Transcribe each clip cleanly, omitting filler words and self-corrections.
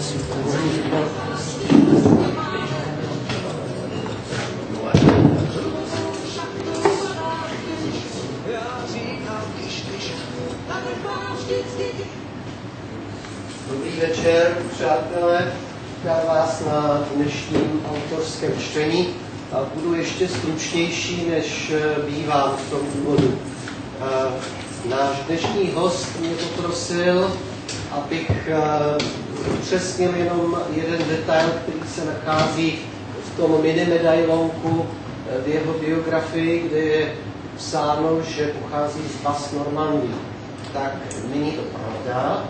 Dobrý večer, přátelé. Vítám vás na dnešním autorském čtení. Budu ještě stručnější, než bývám v tom úvodu. Náš dnešní host mě poprosil, abych upřesnil jenom jeden detail, který se nachází v tom mini medailonku v jeho biografii, kde je psáno, že pochází z Basse-Normandie. Tak není to pravda.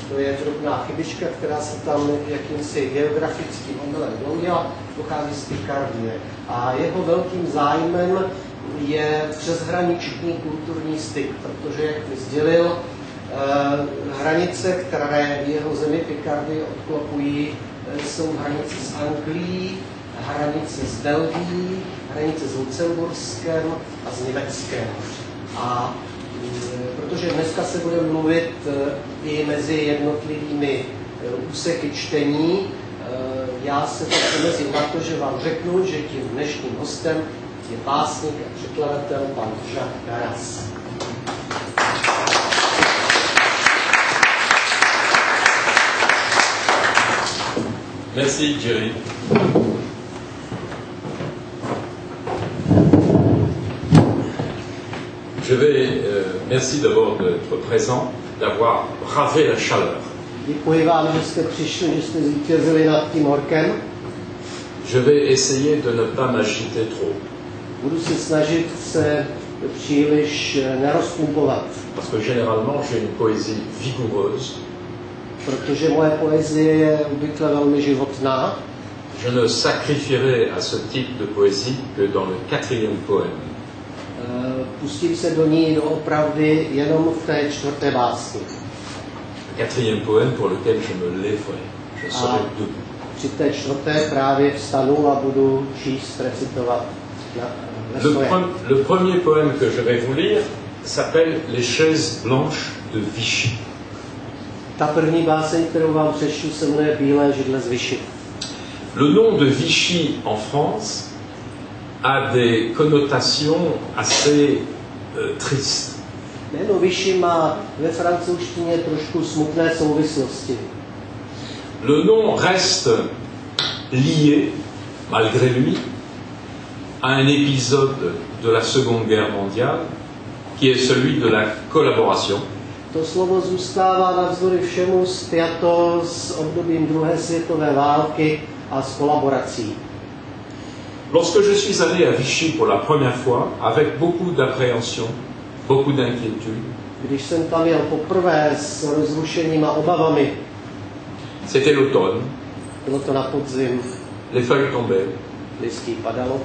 To je drobná chybička, která se tam jakýmsi geografickým omylem dohodila, pochází z Picardie. A jeho velkým zájmem je přeshraniční kulturní styk, protože, jak mi sdělil, hranice, které jeho zemi Picardie obklopují, jsou hranice s Anglií, hranice s Belgií, hranice s Lucemburskem a s Německem. A protože dneska se bude mluvit i mezi jednotlivými úseky čtení, já se tak omezím na to, že vám řeknu, že tím dnešním hostem je básník a překladatel pan Jacques Darras. Merci Jerry. Je vais, merci d'abord d'être présent, d'avoir bravé la chaleur. Děkuji vám, že jste přišli, že jste zvítězili nad tím horkem. Je vais essayer de ne pas m'agiter trop. Budu se snažit se příliš nerozpumpovat. Parce que généralement j'ai une poésie vigoureuse. Protože moje poezie je obvykle velmi životná. Je ne sacrifierai à ce type de poésie que dans le 4e poème. Pustím se do ní doopravdy jenom v té 4. básni. Le 4e poème pour lequel je me lèverai. Je serai debout. Při té 4. právě vstanu a budu číst, recitovat. Le premier poème que je vais vous lire s'appelle Les chaises blanches de Vichy. Ta první báseň, kterou vám přečtu, se jmenuje Bílé židle z Vichy. Le nom de Vichy en France a des connotations assez tristes. Jméno Vichy má ve francouzštině trošku smutné souvislosti. Le nom reste lié, malgré lui, à un épisode de la Seconde Guerre mondiale, qui est celui de la collaboration. To slovo zůstává navzdory všemu spjato s obdobím druhé světové války a s kolaborací. Lorsque je suis allé à Vichy pour la première fois, avec beaucoup d'appréhension, beaucoup d'inquiétude, když jsem tam jel poprvé s rozrušením a obavami, c'était l'automne, bylo to na podzim, les feuilles tombaient, listí padalo,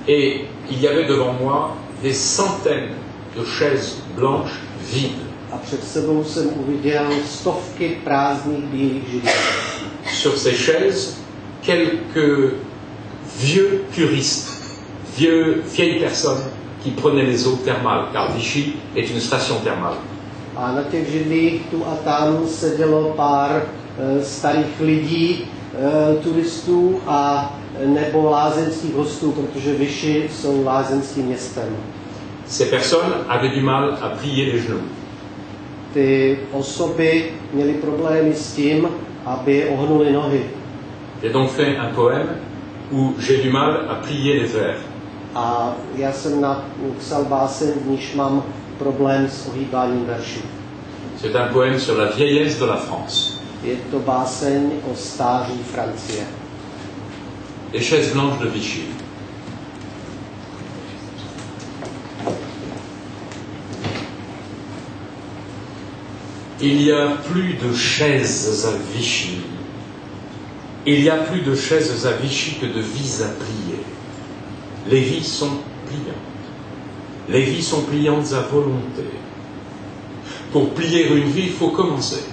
et il y avait devant moi des centaines de chaises blanches vides. a před sebou jsem uviděl stovky prázdných bílých židlí. Sur ces chaises, quelques vieux puristes, vieilles personnes qui prenaient les eaux thermales, car Vichy est une station thermale. A na těch židlích tu a tam sedělo pár starých lidí, turistů a nebo lázeňských hostů, protože Vichy jsou lázeňským městem. Ces personnes avaient du mal à plier les genoux. Ty osoby měly problémy s tím, aby ohnuli nohy. J'ai donc fait un poème où j'ai du mal à plier les vers. A já jsem napsal báseň, v níž mám problém s ohýbáním veršů. C'est un poème sur la vieillesse de la France. Je to báseň o stáří Francie. Les chaises blanches de Vichy. Il y a plus de chaises à Vichy. Il y a plus de chaises à Vichy que de vies à plier. Les vies sont pliantes. Les vies sont pliantes à volonté. Pour plier une vie, il faut commencer.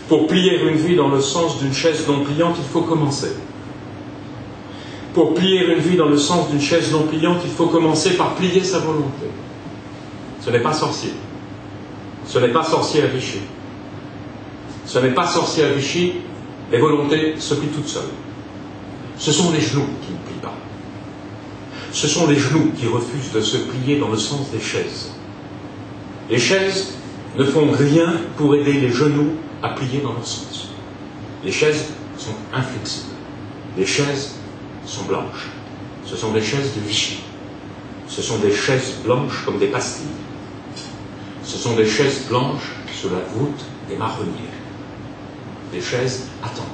Pour plier une vie dans le sens d'une chaise non pliante, il faut commencer. Pour plier une vie dans le sens d'une chaise non pliante, il faut commencer par plier sa volonté. Ce n'est pas sorcier. Ce n'est pas sorcier à Vichy. Ce n'est pas sorcier à Vichy Les volontés se plient toutes seules. Ce sont les genoux qui ne plient pas. Ce sont les genoux qui refusent de se plier dans le sens des chaises. Les chaises ne font rien pour aider les genoux à plier dans leur sens. Les chaises sont inflexibles. Les chaises sont blanches. Ce sont des chaises de Vichy. Ce sont des chaises blanches comme des pastilles. Ce sont des chaises blanches sous la voûte des marronniers. Les chaises attendent.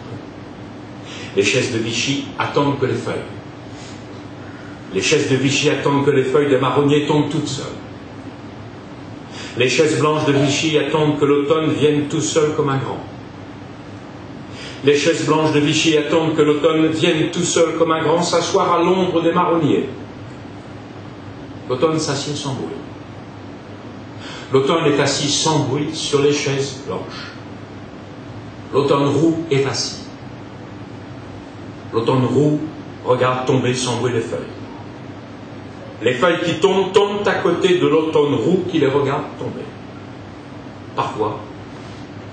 Les chaises de Vichy attendent que les feuilles. Les chaises de Vichy attendent que les feuilles des marronniers tombent toutes seules. Les chaises blanches de Vichy attendent que l'automne vienne tout seul comme un grand. Les chaises blanches de Vichy attendent que l'automne vienne tout seul comme un grand s'asseoir à l'ombre des marronniers. L'automne s'assied sans bruit. L'automne est assis sans bruit sur les chaises blanches. L'automne roux est assis. L'automne roux regarde tomber sans bruit les feuilles. Les feuilles qui tombent, tombent à côté de l'automne roux qui les regarde tomber. Parfois,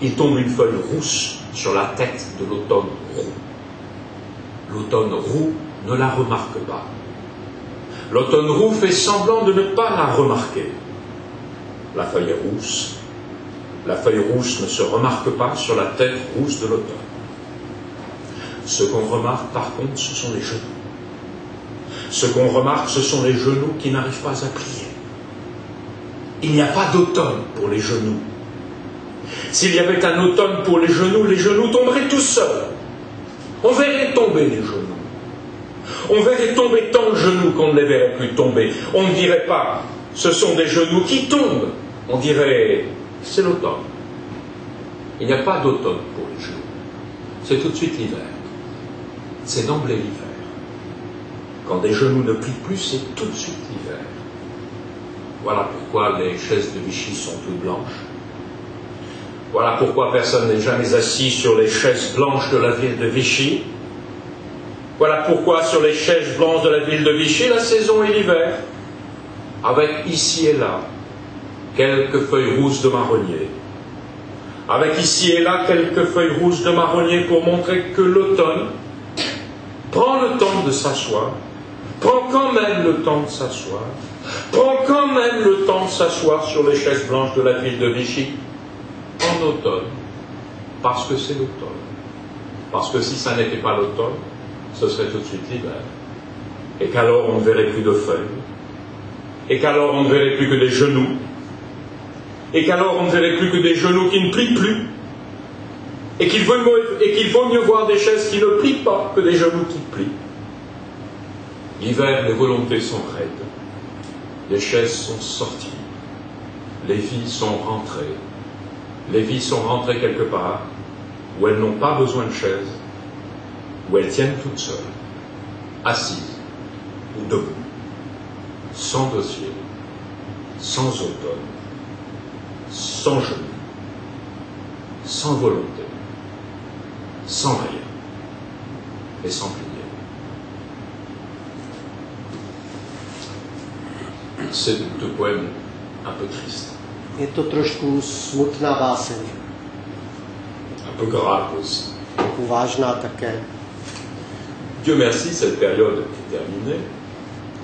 il tombe une feuille rousse sur la tête de l'automne roux. L'automne roux ne la remarque pas. L'automne roux fait semblant de ne pas la remarquer. La feuille est rousse. La feuille rousse ne se remarque pas sur la tête rousse de l'automne. Ce qu'on remarque, par contre, ce sont les genoux. Ce qu'on remarque, ce sont les genoux qui n'arrivent pas à plier. Il n'y a pas d'automne pour les genoux. S'il y avait un automne pour les genoux tomberaient tout seuls. On verrait tomber les genoux. On verrait tomber tant de genoux qu'on ne les verrait plus tomber. On ne dirait pas, ce sont des genoux qui tombent. On dirait, c'est l'automne. Il n'y a pas d'automne pour les genoux. C'est tout de suite l'hiver. C'est d'emblée l'hiver. Quand des genoux ne plient plus, c'est tout de suite l'hiver. Voilà pourquoi les chaises de Vichy sont toutes blanches. Voilà pourquoi personne n'est jamais assis sur les chaises blanches de la ville de Vichy. Voilà pourquoi sur les chaises blanches de la ville de Vichy, la saison est l'hiver, avec ici et là quelques feuilles rousses de marronnier, avec ici et là quelques feuilles rousses de marronnier pour montrer que l'automne prend le temps de s'asseoir, prend quand même le temps de s'asseoir, prend quand même le temps de s'asseoir sur les chaises blanches de la ville de Vichy, en automne, parce que c'est l'automne. Parce que si ça n'était pas l'automne, ce serait tout de suite l'hiver. Et qu'alors on ne verrait plus de feuilles, et qu'alors on ne verrait plus que des genoux, et qu'alors on ne verrait plus que des genoux qui ne plient plus, et qu'il vaut mieux voir des chaises qui ne plient pas que des genoux qui plient. L'hiver, les volontés sont raides, les chaises sont sorties, les vies sont rentrées. Les vies sont rentrées quelque part où elles n'ont pas besoin de chaises, où elles tiennent toutes seules, assises ou debout, sans dossier, sans automne, sans genoux, sans volonté, sans rien, et sans plier. C'est deux poèmes un peu tristes. Je to trošku smutná báseň. Un peu grave aussi. Trochu vážná také. Dieu merci, cette période est terminée.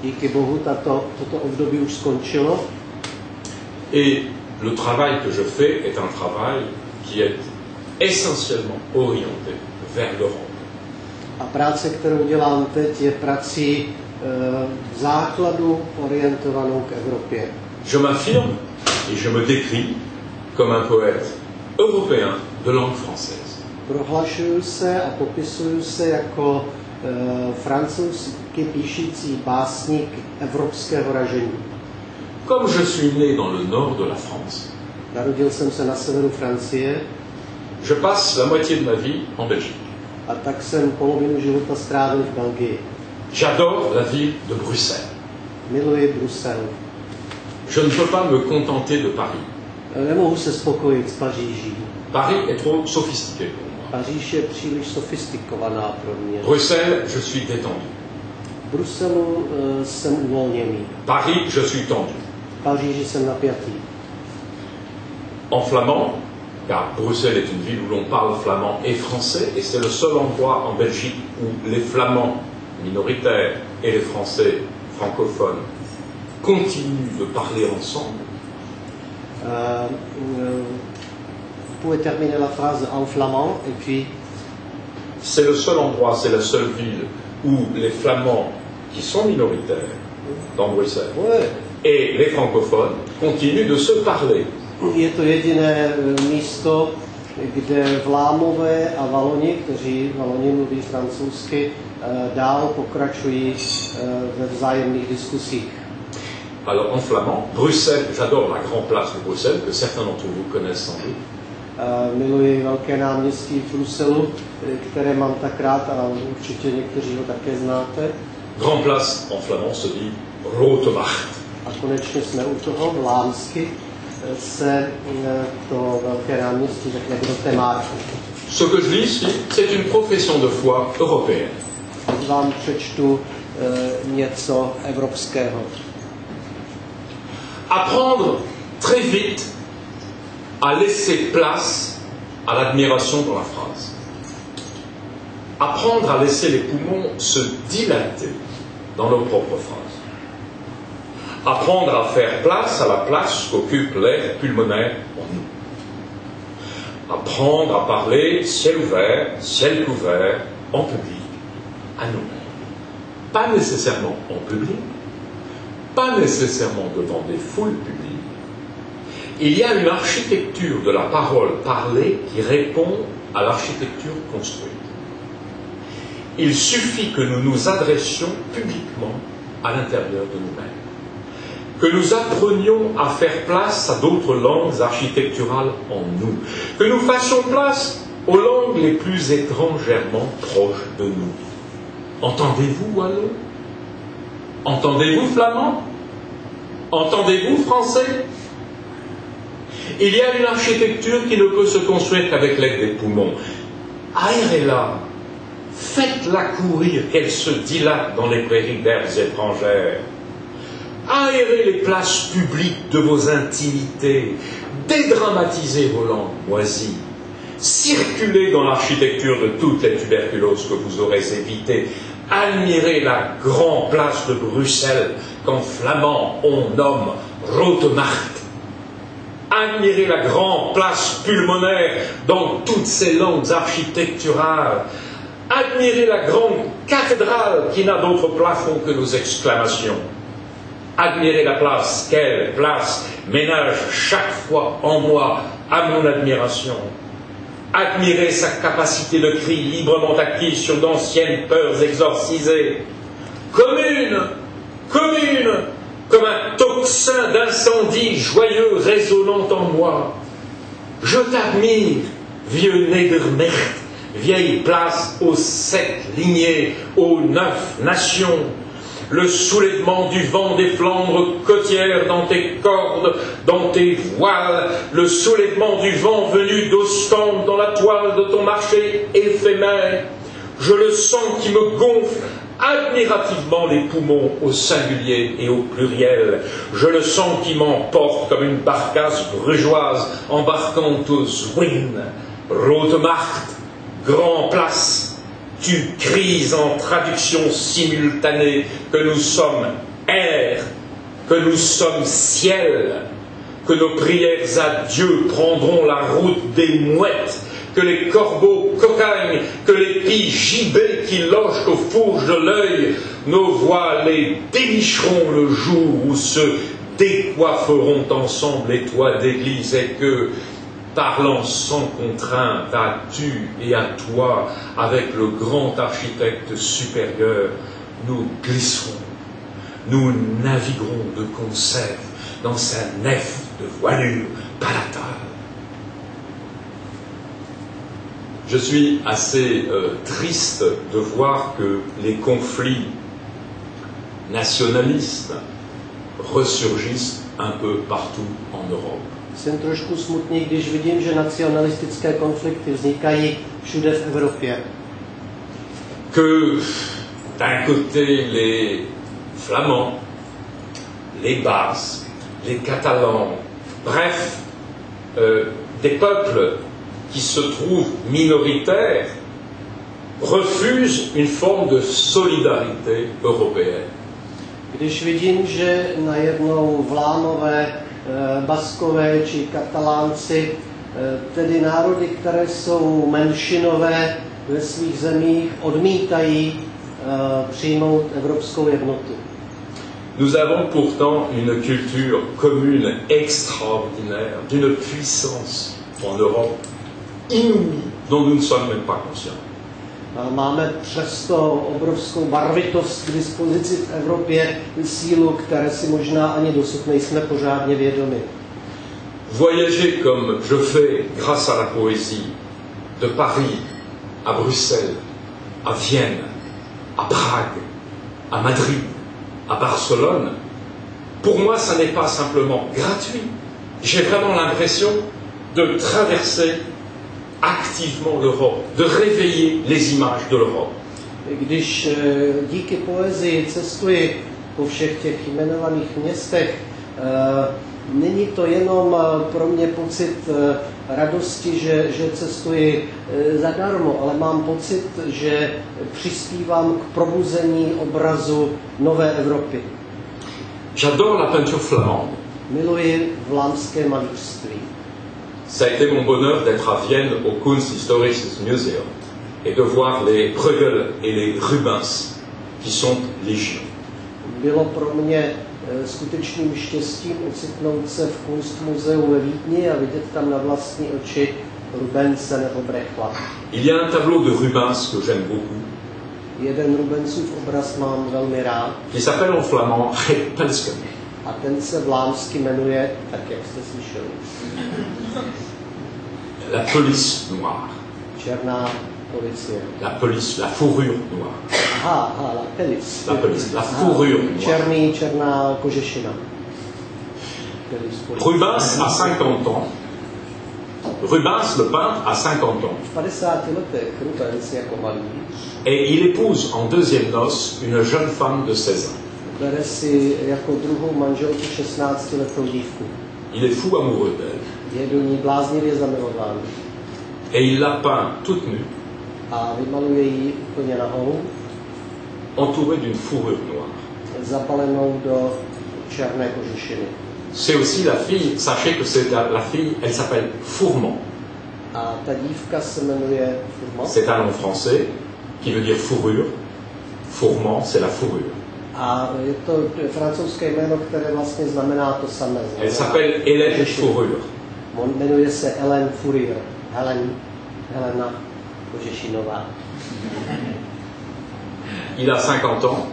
Díky Bohu toto období už skončilo. Et le travail que je fais est un travail qui est essentiellement orienté vers l'Europe. A práce, kterou dělám teď, je prací v základu orientovanou k Evropě. Je m'affirme et je me décris comme un poète européen de langue française. Prohlašuju se a popisuju se jako francouzsky píšící básník evropského ražení. Comme je suis né dans le nord de la France, Narodil jsem se na severu Francie je passe la moitié de ma vie en Belgique. a tak jsem polovinu života strávil v Belgii. J'adore la ville de Bruxelles. Miluji Brusel. Je ne peux pas me contenter de Paris. Nemohu se spokojit s Paříží. Paris est trop sophistiqué pour moi. Paříž je příliš sofistikovaná pro mě. Bruxelles, je suis détendu. V Bruselu jsem uvolněný. Paris, je suis tendu. V Paříži jsem napjatý. En flamand, car Bruxelles est une ville où l'on parle flamand et français, et c'est le seul endroit en Belgique où les flamands minoritaires et les français francophones continuent de parler ensemble. Vous pouvez terminer la phrase en flamand et puis... C'est le seul endroit, c'est la seule ville où les flamands qui sont minoritaires dans Bruxelles et les francophones continuent de se parler. Je to jediné místo, kde Vlámové a Valoni, kteří Valoni mluví francouzsky, dál pokračují ve vzájemných diskusích. Alors en flamand, Bruxelles, j'adore la grande place de Bruxelles, que certains d'entre vous connaissent sans doute. Miluji velké náměstí v Bruselu, které mám tak rád a určitě někteří ho také znáte. Grand place en flamand se dit Rote Macht. A konečně jsme u toho, vlámsky se to velké náměstí řekne Grote Markt. Ce que je lis ici, c'est une profession de foi européenne. Vám přečtu něco evropského. Apprendre très vite à laisser place à l'admiration dans la phrase. Apprendre à laisser les poumons se dilater dans nos propres phrases. Apprendre à faire place à la place qu'occupe l'air pulmonaire en nous. Apprendre à parler ciel ouvert, ciel couvert, en public, à nous-mêmes. Pas nécessairement en public, pas nécessairement devant des foules publiques. Il y a une architecture de la parole parlée qui répond à l'architecture construite. Il suffit que nous nous adressions publiquement à l'intérieur de nous-mêmes, que nous apprenions à faire place à d'autres langues architecturales en nous, que nous fassions place aux langues les plus étrangèrement proches de nous. Entendez-vous wallon? Entendez-vous flamand? Entendez-vous français? Il y a une architecture qui ne peut se construire qu'avec l'aide des poumons. Aérez-la, faites-la courir, qu'elle se dilate dans les prairies d'herbes étrangères. Aérez les places publiques de vos intimités, dédramatisez vos langues moisies, circulez dans l'architecture de toutes les tuberculoses que vous aurez évitées, admirez la grande place de Bruxelles qu'en flamand on nomme Rote Macht. Admirez la grande place pulmonaire dans toutes ces langues architecturales. Admirez la grande cathédrale qui n'a d'autre plafond que nos exclamations. Admirez la place, quelle place ménage chaque fois en moi à mon admiration. Admirez sa capacité de cri librement acquise sur d'anciennes peurs exorcisées. Commune, commune, comme un tocsin d'incendie joyeux résonnant en moi. Je t'admire, vieux Nedermecht, vieille place aux 7 lignées, aux 9 nations. Le soulèvement du vent des Flandres côtières dans tes cordes, dans tes voiles, le soulèvement du vent venu d'Ostende dans la toile de ton marché éphémère. Je le sens qui me gonfle admirativement les poumons au singulier et au pluriel. Je le sens qui m'emporte comme une barcasse brugeoise embarquant aux Zwin. Rote Macht, grand place. Tu cries en traduction simultanée que nous sommes air, que nous sommes ciel, que nos prières à Dieu prendront la route des mouettes, que les corbeaux cocagnent, que les pies gibets qui logent aux fourches de l'œil, nos voix les dénicheront le jour où se décoifferont ensemble les toits d'église et que, parlant sans contrainte à tu et à toi, avec le grand architecte supérieur, nous glisserons, nous naviguerons de concert dans sa nef de voilure palatale. Je suis assez triste de voir que les conflits nationalistes ressurgissent un peu partout en Europe. Jsem trošku smutný, když vidím, že nacionalistické konflikty vznikají všude v Evropě. Que d'un côté les Flamands, les Basques, les Catalans, bref, des peuples qui se trouvent minoritaires refusent une forme de solidarité européenne. Když vidím, že najednou Vlámové, Baskové či Katalánci, tedy národy, které jsou menšinové ve svých zemích, odmítají přijmout evropskou jednotu. Nous avons pourtant une culture commune extraordinaire, d'une puissance en Europe inouïe, dont nous ne sommes même pas conscients. Máme přesto obrovskou barvitost k dispozici v Evropě, sílu, které si možná ani dosud nejsme pořádně vědomi. Voyager comme je fais grâce à la poésie, de Paris à Bruxelles, à Vienne, à Prague, à Madrid, à Barcelone, pour moi, ça n'est pas simplement gratuit. J'ai vraiment l'impression de traverser activement l'Europe, de réveiller les images de l'Europe. Když díky poezii cestuji po všech těch jmenovaných městech, není to jenom pro mě pocit radosti, že cestuji zadarmo, ale mám pocit, že přispívám k probuzení obrazu nové Evropy. J'adore la peinture flamande. Miluji vlámské malířství. Ça a été mon bonheur d'être à Vienne au Kunsthistorisches Museum et de voir les Bruegel et les Rubens qui sont légion. Bylo pro mě skutečným štěstím ocitnout se v Kunstmuzeu ve Vídni a vidět tam na vlastní oči Rubense nebo Brechla. Il y a un tableau de Rubens que j'aime beaucoup. Jeden Rubensův obraz mám velmi rád. Qui s'appelle en flamand Repelsken. A ten se vlámsky jmenuje, tak jak jste slyšeli, La police noire. Černá policie. La police, la fourrure noire. Aha, la police. La police, la fourrure noire. Černá kožešina. Rubens a 50 ans. Rubens, le peintre, a 50 ans. V 50 letech Rubens jako malíř. Et il épouse en deuxième noce une jeune femme de 16 ans. Bere si jako druhou manželku 16letou dívku. Il est fou amoureux d'elle. Je do ní bláznivě zamilován. Et il la peint toute nue. A vymaluje ji úplně nahou. Entourée d'une fourrure noire. Zabalenou do černé kožešiny. C'est aussi la fille, sachez que c'est la fille, elle s'appelle Fourmont. A ta dívka se jmenuje Fourmont. C'est un nom français qui veut dire fourrure. Fourmont, c'est la fourrure. A je to francouzské jméno, které vlastně znamená to samé. Elle s'appelle Hélène Fourrure. Jmenuje se Hélène Fourrure. Helena Kožešinová. Il a 50 ans.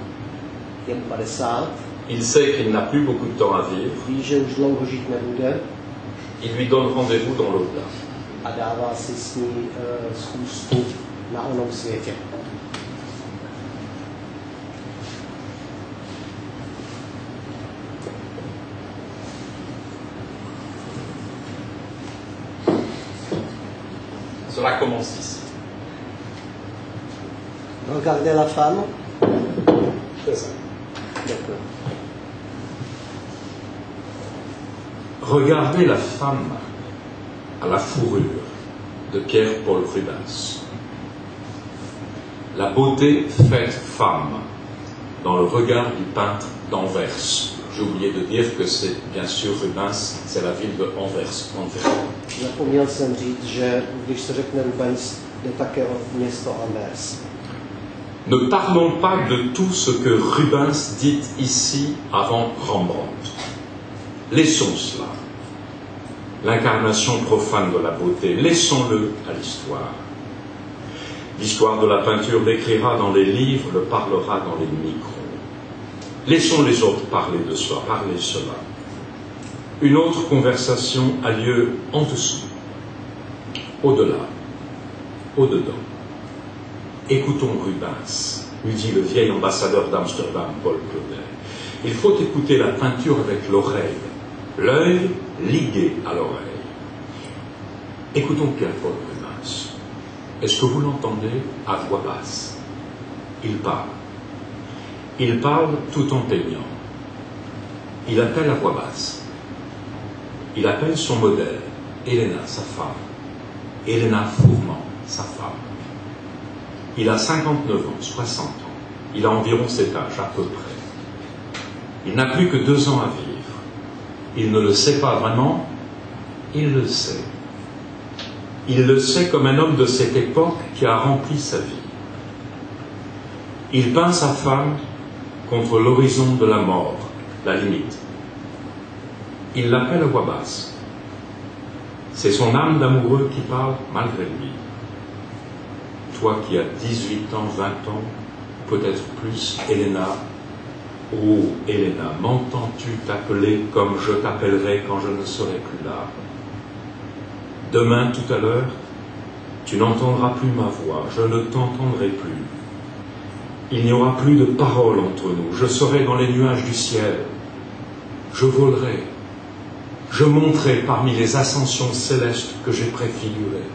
Je mu 50. Il sait qu'il n'a plus beaucoup de temps à vivre. Ví, že už dlouho žít nebude. Il lui donne rendez-vous dans l'au-delà. A dává si s ní schůzku na onom světě. Cela commence ici. Regardez la femme. C'est ça. D'accord. Regardez la femme à la fourrure de Pierre-Paul Rubens. La beauté faite femme dans le regard du peintre d'Anvers. J'ai oublié de dire que c'est bien sûr Rubens, c'est la ville de Anvers. Zapomněl jsem říct, že když se řekne Rubens, jde také o město Anvers. Ne parlons pas de tout ce que Rubens dit ici avant Rembrandt. Laissons cela. L'incarnation profane de la beauté, laissons-le à l'histoire. L'histoire de la peinture l'écrira dans les livres, le parlera dans les micros. Laissons les autres parler de soi, parler cela. Une autre conversation a lieu en dessous, au-delà, au-dedans. Écoutons Rubens, lui dit le vieil ambassadeur d'Amsterdam, Paul Claudel. Il faut écouter la peinture avec l'oreille, l'œil ligué à l'oreille. Écoutons Pierre-Paul Rubens. Est-ce que vous l'entendez à voix basse? Il parle. Il parle tout en peignant. Il appelle à voix basse. Il appelle son modèle, Elena, sa femme. Elena Fourment, sa femme. Il a 59 ans, 60 ans. Il a environ cet âge, à peu près. Il n'a plus que 2 ans à vivre. Il ne le sait pas vraiment, il le sait. Il le sait comme un homme de cette époque qui a rempli sa vie. Il peint sa femme contre l'horizon de la mort, la limite. Il l'appelle à voix basse. C'est son âme d'amoureux qui parle malgré lui. Toi qui as 18 ans, 20 ans, peut-être plus, Elena, oh Elena, m'entends-tu t'appeler comme je t'appellerai quand je ne serai plus là? Demain, tout à l'heure, tu n'entendras plus ma voix, je ne t'entendrai plus. Il n'y aura plus de parole entre nous, je serai dans les nuages du ciel. Je volerai, je monterai parmi les ascensions célestes que j'ai préfigurées.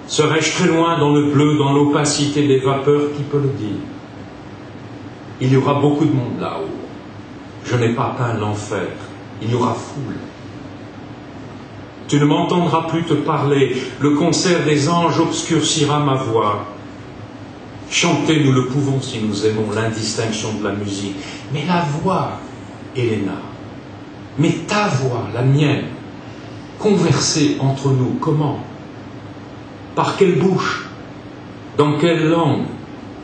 Serai-je très loin dans le bleu, dans l'opacité des vapeurs, qui peut le dire? Il y aura beaucoup de monde là-haut. Je n'ai pas peint l'enfer, il y aura foule. Tu ne m'entendras plus te parler, le concert des anges obscurcira ma voix. Chanter, nous le pouvons si nous aimons l'indistinction de la musique. Mais la voix, Elena, mais ta voix, la mienne, converser entre nous, comment? Par quelle bouche? Dans quelle langue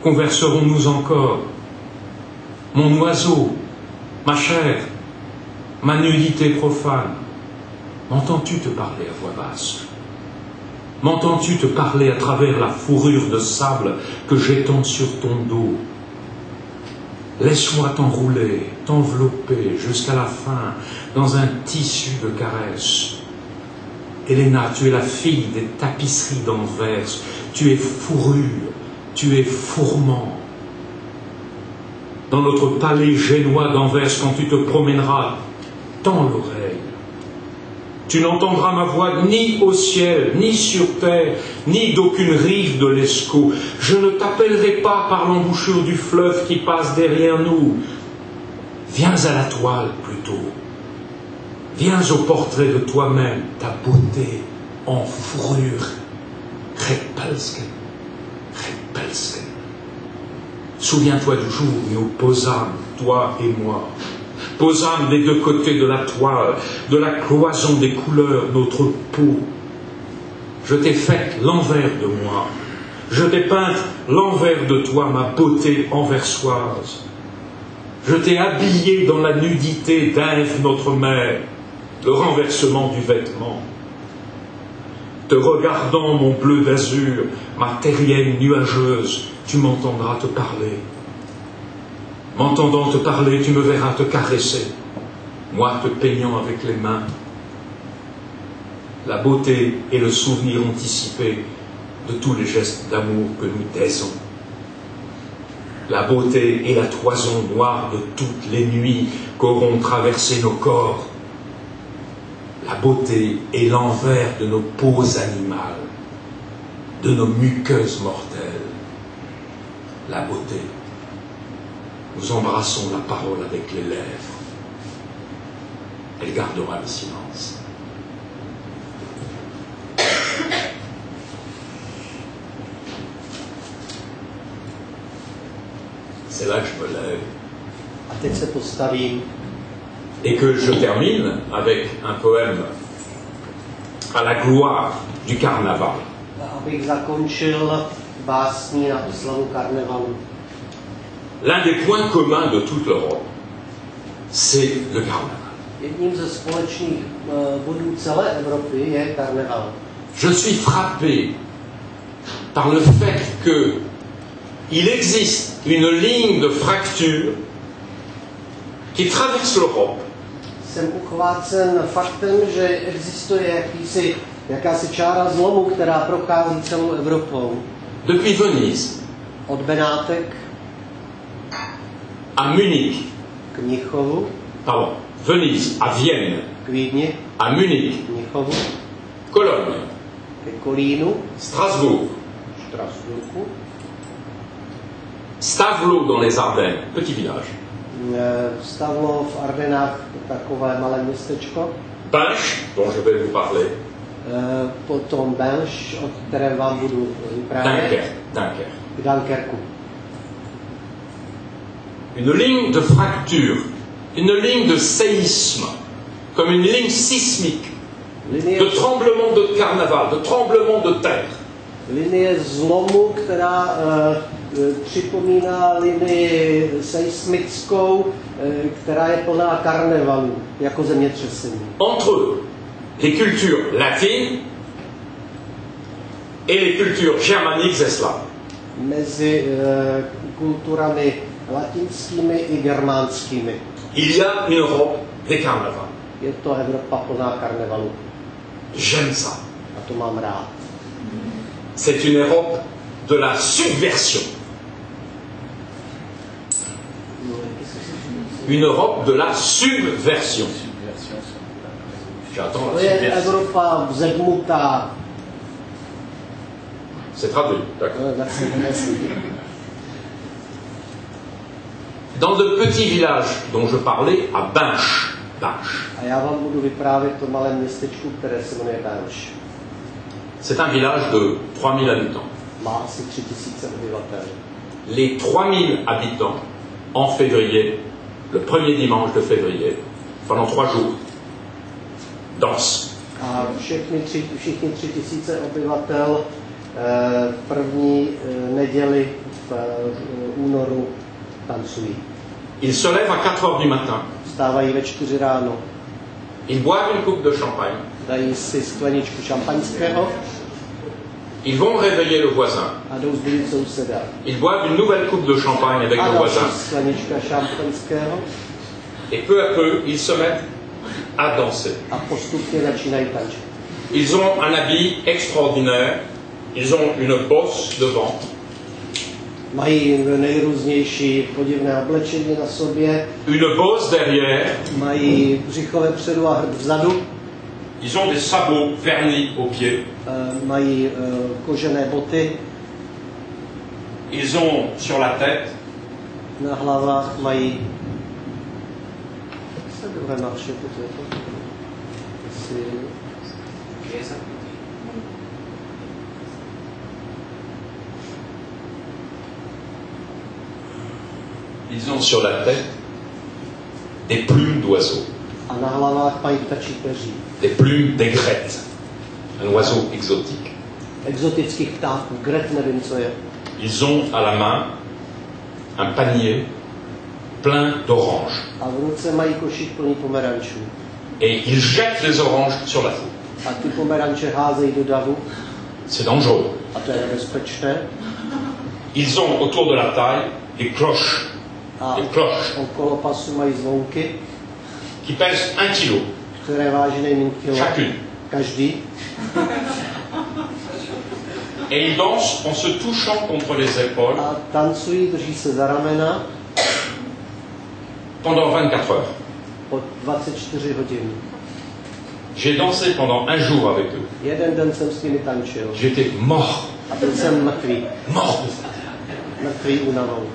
converserons-nous encore? Mon oiseau, ma chair, ma nudité profane, m'entends-tu te parler à voix basse? M'entends-tu te parler à travers la fourrure de sable que j'étends sur ton dos? Laisse-moi t'enrouler, t'envelopper jusqu'à la fin dans un tissu de caresses. Elena, tu es la fille des tapisseries d'Anvers, tu es fourrure, tu es fourment. Dans notre palais génois d'Anvers, quand tu te promèneras, tends l'oreille. Tu n'entendras ma voix ni au ciel, ni sur terre, ni d'aucune rive de l'Escaut. Je ne t'appellerai pas par l'embouchure du fleuve qui passe derrière nous. Viens à la toile plutôt. Viens au portrait de toi-même, ta beauté en fourrure. Repelsken, Repelsken. Souviens-toi du jour où nous posâmes, toi et moi. Posâmes des 2 côtés de la toile, de la cloison des couleurs, notre peau. Je t'ai fait l'envers de moi. Je t'ai peinte l'envers de toi, ma beauté anversoise. Je t'ai habillé dans la nudité d'Ève, notre mère, le renversement du vêtement. Te regardant, mon bleu d'azur, ma terrienne nuageuse, tu m'entendras te parler. M'entendant te parler, tu me verras te caresser, moi te peignant avec les mains. La beauté est le souvenir anticipé de tous les gestes d'amour que nous taisons. La beauté est la toison noire de toutes les nuits qu'auront traversé nos corps. La beauté est l'envers de nos peaux animales, de nos muqueuses mortelles. La beauté. Nous embrassons la parole avec les lèvres. Elle gardera le silence. C'est là que je me lève. A teď se postavím. Et que je termine avec un poème à la gloire du carnaval. Abych zakončil básní na oslavu karnevalu. L'un des points communs de toute l'Europe, c'est le carnaval. Jedním ze společných bodů celé Evropy je karneval. Je suis frappé par le fait qu'il existe une ligne de fracture qui traverse l'Europe. Jsem uchvácen faktem, že existuje jakási čára zlomu, která prochází celou Evropou. Depuis Venise, Od Benátek à Munich, k Mnichovu, pardon, Venise à Vienne, k Vídni, à Munich, k Mnichovu, Cologne, ke Kolínu, Strasbourg, Štrasburku, Stavelot dans les Ardennes, petit village, Stavlo v Ardenách, takové malé městečko, Binche, dont je vais vous parler. Potom Binche, o kterém vám budu vyprávět. Dunkerque. Une ligne de fracture, une ligne de séisme, comme une ligne sismique, de tremblement de carnaval, de tremblement de terre. Linie zlomu, která připomíná linii seismickou, která je plná karnevalu, jako zemětřesení. Entre les cultures latines et les cultures germaniques et slaves. Mezi kulturami latinskými i germánskými. Il y a une Europe des carnavals. Je to Evropa plná karnevalu. J'aime ça. A to mám rád. C'est une Europe de la subversion. Une Europe de la subversion. J'attends la To je subversion. Evropa vzedmutá. C'est traduit, d'accord. Dans le petit village dont je parlais, à Binche. A já vám budu vyprávět o malém městečku, které se jmenuje Binche. C'est un village de 3000 habitants. Má asi 3000 obyvatel. Les 3000 habitants, en février, le premier dimanche de février, pendant 3 jours, dansent. A všichni 3000 obyvatel první neděli v únoru tancují. Ils se lèvent à 4 heures du matin. Vstávají ve 4 ráno. Ils boivent une coupe de champagne. Dají si skleničku šampaňského. Ils vont réveiller le voisin. A jdou zbudit souseda. Ils boivent une nouvelle coupe de champagne avec A le voisin. další sklenička šampaňského. Et peu à peu, ils se mettent à danser. A postupně začínají tančit. Ils ont un habit extraordinaire. Ils ont une bosse devant. Mají nejrůznější podivné oblečení na sobě. Une bosse derrière. Mají břicho vepředu a hrb vzadu. Ils ont des sabots vernis aux pieds. Mají kožené boty. Ils ont sur la tête Na hlavách mají... Jak se druhé marše, to je to? Ils ont sur la tête des plumes d'oiseaux. A na hlavách mají ptačí peří. Des plumes d'aigrettes. Un oiseau exotique. Exotických ptáků. Gret nevím, co je. Ils ont à la main un panier plein d'oranges. A v ruce mají košík plný pomerančů. Et ils jettent les oranges sur la foule. A ty pomeranče házejí do davu. C'est dangereux. A to je nebezpečné. Ils ont autour de la taille des cloches. A Des cloches okolo pasu mají zvonky, qui pèsent 1 kilo které váží nejméně kilo. chacune. Každý. Et ils dansent en se touchant contre les épaules A tancují, drží se za ramena pendant 24 heures. po 24 hodin. J'ai dansé pendant 1 jour avec eux. Jeden den jsem s nimi tančil. J'étais mort. A byl jsem mrtvý. Mort de faim. Mrtvý únavou.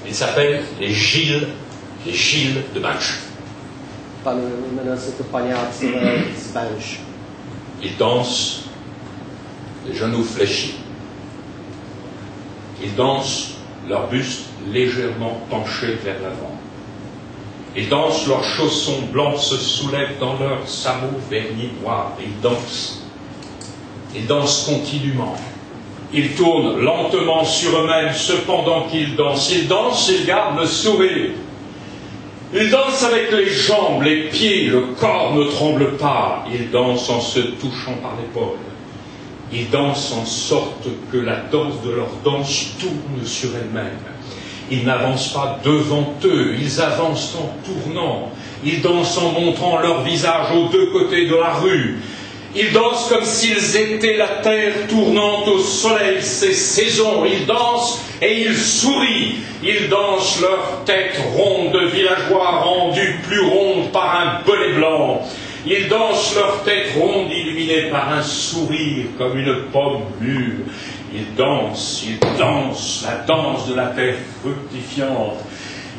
Ils s'appellent les Gilles de Binche. Jmenuje se to paňácové z Binche. Ils dansent les genoux fléchis. Ils dansent leur buste légèrement penché vers l'avant. Ils dansent, leurs chaussons blancs se soulèvent dans leurs sabots vernis noirs. Ils dansent continuellement. Ils tournent lentement sur eux-mêmes, cependant qu'ils dansent. Ils gardent le sourire. Ils dansent avec les jambes, les pieds, le corps ne tremble pas. Ils dansent en se touchant par l'épaule. Ils dansent en sorte que la danse de leur danse tourne sur elle-même. Ils n'avancent pas devant eux, ils avancent en tournant. Ils dansent en montrant leur visage aux deux côtés de la rue. Ils dansent comme s'ils étaient la terre tournante au soleil, ces saisons. Ils dansent et ils sourient. Ils dansent leur tête ronde de villageois rendue plus ronde par un bonnet blanc. Ils dansent leur tête ronde illuminée par un sourire comme une pomme mûre. Ils dansent la danse de la terre fructifiante.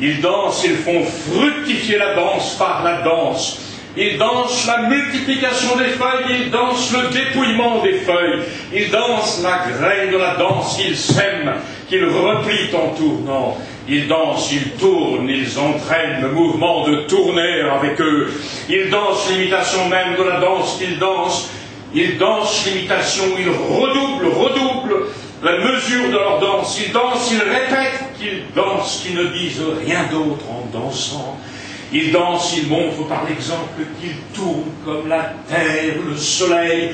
Ils dansent, ils font fructifier la danse par la danse. Ils dansent la multiplication des feuilles, ils dansent le dépouillement des feuilles, ils dansent la graine de la danse qu'ils sèment, qu'ils replient en tournant. Ils dansent, ils tournent, ils entraînent le mouvement de tourner avec eux. Ils dansent l'imitation même de la danse qu'ils dansent. Ils dansent l'imitation, ils redoublent la mesure de leur danse. Ils dansent, ils répètent qu'ils dansent, qu'ils ne disent rien d'autre en dansant. Ils dansent, ils montrent par l'exemple qu'ils tournent comme la terre, le soleil.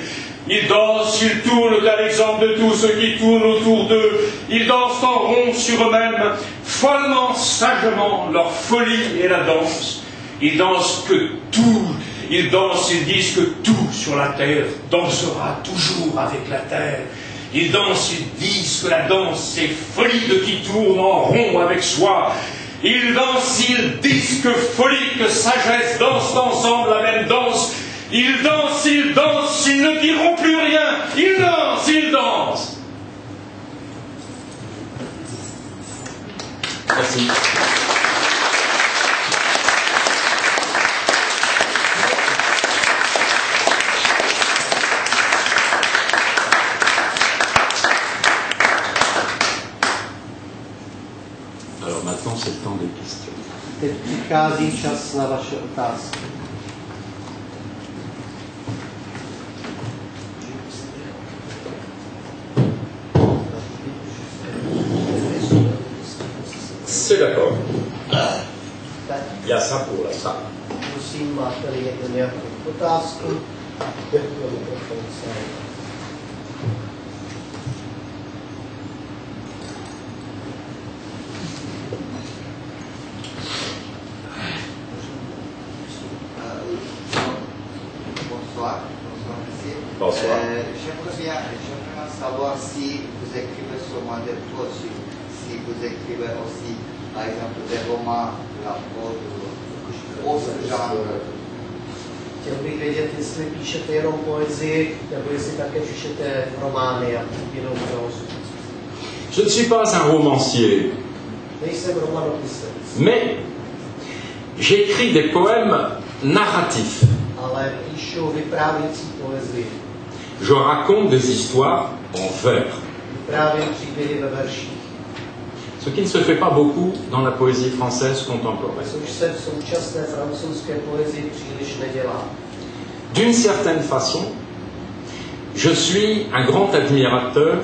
Ils dansent, ils tournent à l'exemple de tous ceux qui tournent autour d'eux. Ils dansent en rond sur eux-mêmes, follement, sagement, leur folie est la danse. Ils dansent que tout, ils dansent, ils disent que tout sur la terre dansera toujours avec la terre. Ils dansent, ils disent que la danse, c'est folie de qui tourne en rond avec soi. Ils dansent, ils disent que folie, que sagesse dansent ensemble la même danse. Ils dansent, ils ne diront plus rien. Ils dansent, ils dansent. Merci. Alors maintenant, c'est le temps des questions. Teď přichází čas na vaše otázky. C'est d'accord. Il y a ça pour la salle. Prosím, máte-li někdo nějakou otázku? Bonsoir. J'aimerais bien savoir si vous écrivez seulement des proses, si vous écrivez aussi, par exemple, des romans, la prose, autre genre. Chtěl bych vědět, jestli píšete jenom poezii, nebo jestli také píšete romány a jinou prózu. Je ne suis pas un romancier, Nejsem romanopisec, mais j'écris des poèmes narratifs. ale píšu vyprávěcí poezii. Je raconte des histoires en vers. Vyprávěm příběhy ve verších. Ce qui ne se fait pas beaucoup dans la poésie française contemporaine. Což se v současné francouzské poezii příliš nedělá. D'une certaine façon, je suis un grand admirateur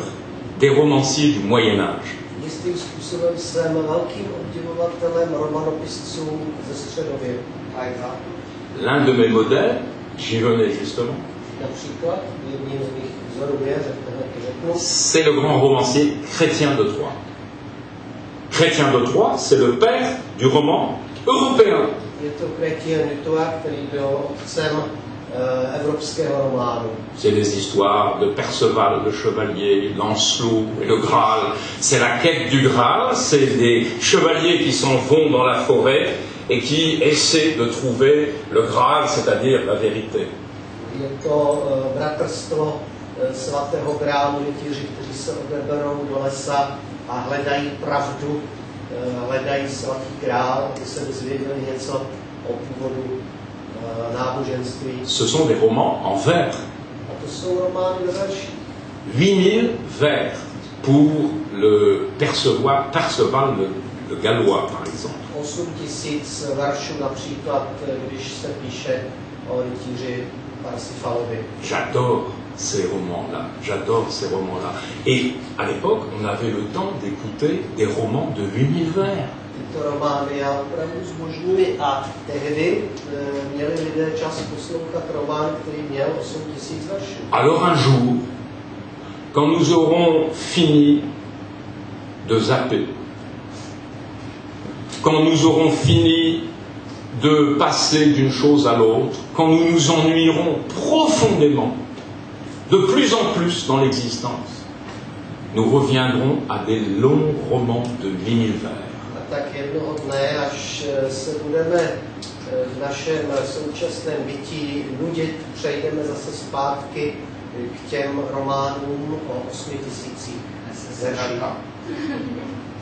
des romanciers du Moyen-Âge. Jistým způsobem jsem velkým obdivovatelem romanopisců ze středověku. L'un de mes modèles, j'y venais justement, Například jedním z mých vzorů je, řeknu, c'est le grand romancier Chrétien de Troyes. Chrétien de Troyes, c'est le père du roman européen. je to Chrétien de Troyes, který byl otcem evropského románu. C'est des histoires de Perceval, le chevalier, Lancelot et le Graal. C'est la quête du Graal, c'est des chevaliers qui s'en vont dans la forêt et qui essaient de trouver le Graal, c'est-à-dire la vérité. Je to bratrstvo svatého Grálu, rytíři, kteří se odeberou do lesa a hledají pravdu, hledají svatý Grál, aby se dozvěděli něco o původu náboženství. Ce sont des romans en vers. A to jsou romány ve verších. 8000 vers pour le Perceval le Gallois, par exemple. 8000 veršů například, když se píše o rytíři Parsifalovi. J'adore ces romans-là. Et à l'époque, on avait le temps d'écouter des romans de 8000 vers. Tyto romány já opravdu zbožňuji a tehdy měli lidé čas poslouchat román, který měl 8000 veršů. Alors un jour, quand nous aurons fini de zapper, quand nous aurons fini de passer d'une chose à l'autre, quand nous nous ennuierons profondément, de plus en plus dans l'existence, nous reviendrons à des longs romans de 1000 vers. A tak jednoho dne, až se budeme v našem současném bytí nudit, přejdeme zase zpátky k těm románům o 8000 verších.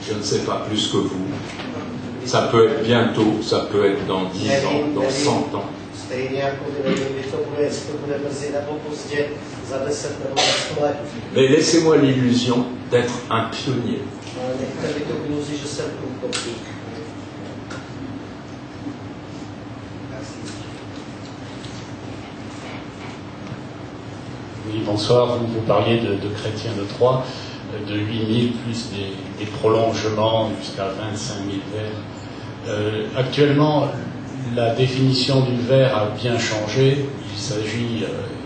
Je ne sais pas plus que vous. Ça peut être bientôt, ça peut être dans 10 ans, dans 100 ans. Stejně jako vy nevím, kdy to bude, jestli to bude brzy nebo pozdě, za 10 nebo za 100 let. Mais laissez-moi l'illusion d'être un pionnier. Ale nechte mi tu iluzi, že jsem průkopník. Oui, bonsoir. Vous parliez de chrétiens de Troyes, de 8000 plus des prolongements jusqu'à 25 000 vers. Actuellement, la définition du vers a bien changé. Il s'agit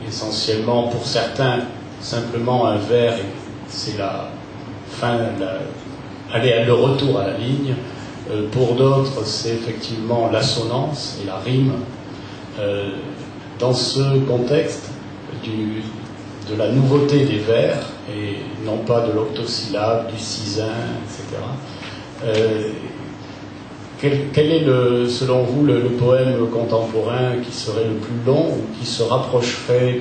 essentiellement, pour certains, simplement un vers, c'est la fin, le retour à la ligne. Pour d'autres, c'est effectivement l'assonance et la rime. Dans ce contexte de la nouveauté des vers, et non pas de l'octosyllabe, du cisin, etc., quel est, selon vous, le poème contemporain qui serait le plus long ou qui se rapprocherait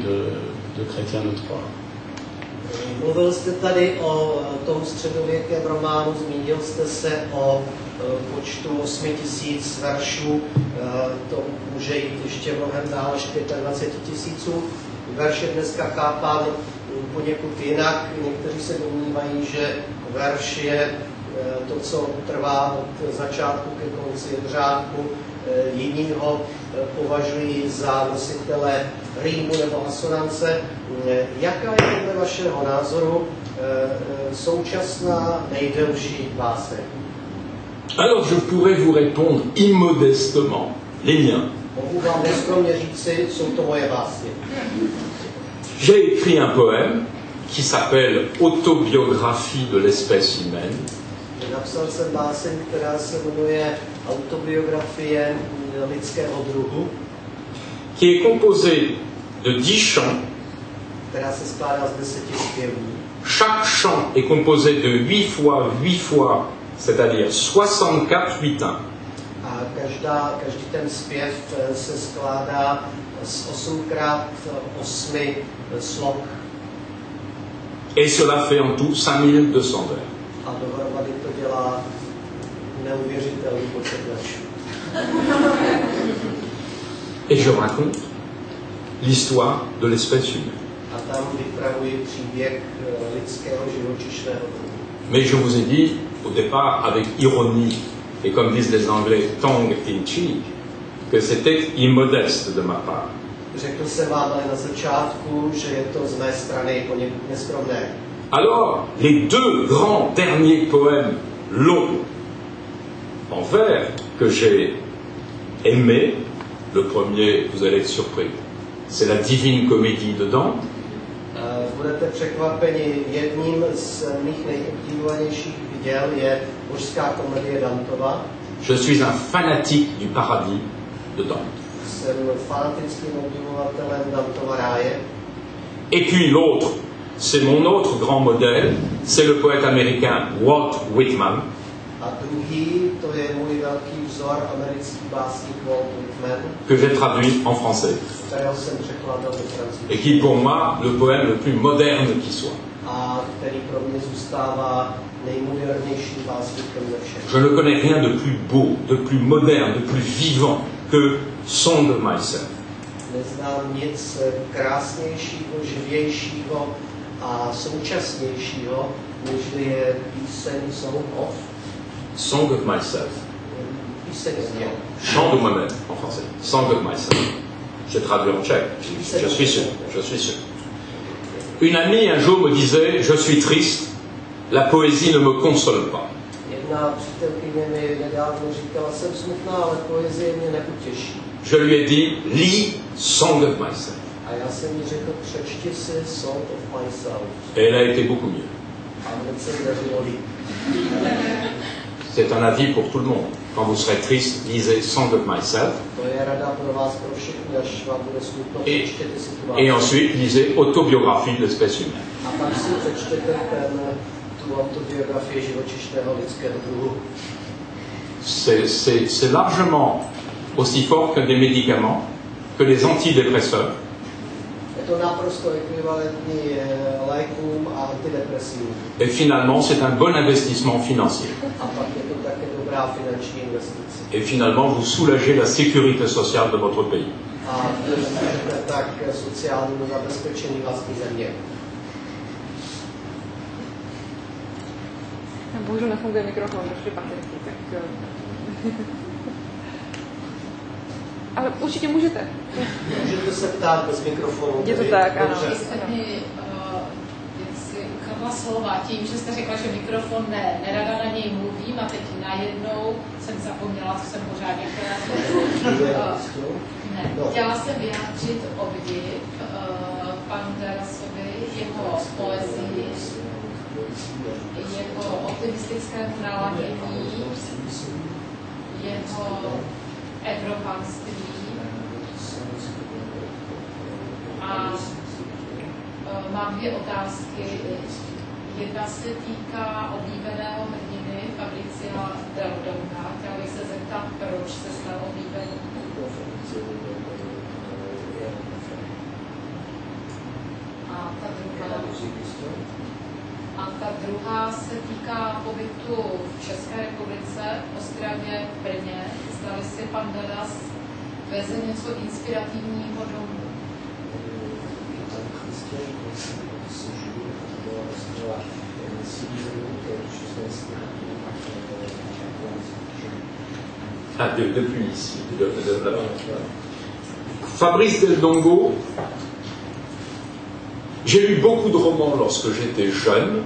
de Chrétien de Troyes? Mluvil jste tady o tom středověkém románu, zmínil jste se o počtu 8000 veršů, to může jít ještě mnohem dál, až 25 000. Verš je dneska chápán poněkud jinak. Někteří se domnívají, že verš je to, co trvá od začátku ke konci řádku. Jiní ho považují za nositele rýmu nebo asonance. Jaká je podle vašeho názoru současná nejdelší báseň? Alors je pourrais vous répondre immodestement, les miens. Mohu vám neskromně říci, jsou to moje básně. J'ai écrit un poème qui s'appelle Autobiographie de l'espèce humaine. Napsal jsem báseň, která se jmenuje Autobiografie lidského druhu, qui est composée de 10 chants. která se skládá z 10 zpěvů. Chaque chant est composé de 8 fois, c'est-à-dire 64 huitains. A každý ten zpěv se skládá z 8x8 slok. Et cela fait en tout 5200 vers. A dohromady to dělá neuvěřitelný počet veršů. Et je raconte l'histoire de l'espèce humaine. A tam vypravuji příběh lidského živočišného druhu. Mais je vous ai dit au départ avec ironie, et comme disent les Anglais, tongue in cheek, que c'était immodeste de ma part. Řekl jsem vám ale na začátku, že je to z mé strany poněkud neskromné. Alors, les deux grands derniers poèmes longs en vers que j'ai aimés, le premier, vous allez être surpris, c'est la Divine Comédie de Dante. Budete překvapeni, jedním z mých nejobdivovanějších viděl je Božská komedie Dantova. Je suis un fanatique du paradis de Dante. Jsem fanatickým obdivovatelem Dantova ráje. Et puis l'autre, c'est mon autre grand modèle, c'est le poète américain Walt Whitman. A druhý, to je můj velký vzor, americký básník Walt Whitman, que j'ai traduit en français, kterého jsem překladal do francouzštiny. et qui est pour moi le poème le plus moderne qui soit. A který pro mě zůstává nejmodernějším básníkem ze všech. Je ne connais rien de plus beau, de plus moderne, de plus vivant que Song of Myself. Neznám nic krásnějšího, živějšího a současnějšího, než je píseň Song of Myself. Píseň z něho. Chant de moi-même en français. Song of Myself. J'ai traduit en tchèque. Je suis sûr. Je suis sûr. Une amie un jour me disait, je suis triste, la poésie ne me console pas. Jedna přítelkyně mi nedávno říkala, jsem smutná, ale poezie mě neutěší. Je lui ai dit, lis Song of Myself. A já jsem jí řekl, přečti si Song of Myself. Et elle a été beaucoup mieux. A hned se jí dařilo líp. C'est un avis pour tout le monde. Quand vous serez triste, lisez Song of Myself. To je rada pro vás, pro všechny, až vám bude smutno, Et, přečtěte si tu et ensuite, lisez Autobiographie de l'espèce humaine. A pak si přečtěte tu autobiografii živočišného lidského druhu. C'est largement aussi fort que des médicaments, que les antidépresseurs. Je to naprosto ekvivalentní lékům a antidepresivům. Et finalement, c'est un bon investissement financier. A pak je to také dobré dobrá finanční investice. Et finalement, vous soulagez la sécurité sociale de votre pays. A můžete tak sociálnímu zabezpečení vlastní země. Bohužel nefunguje mikrofon, došly baterky, tak... Ale určitě můžete. Můžete se ptát bez mikrofonu. Je to tak, ano. Vy jste mi si ukradla slova tím, že jste řekla, že mikrofon nerada na něj mluvím a teď najednou jsem zapomněla, co jsem pořádně chtěla. Chtěla jsem vyjádřit obdiv panu Derasovi, jeho poezii, jeho optimistickému naladění, jeho evropanství a mám dvě otázky. Jedna se týká oblíbeného hrdiny Fabricia Del Donga. Chtěla bych se zeptat, proč se stal oblíbený. A ta druhá se týká pobytu v České republice, Ostravě, Brně. Zdali si pan Deras veze něco inspirativního domů. Ah, depuis ici, là-bas. Fabrice Del Dongo, j'ai lu beaucoup de romans lorsque j'étais jeune,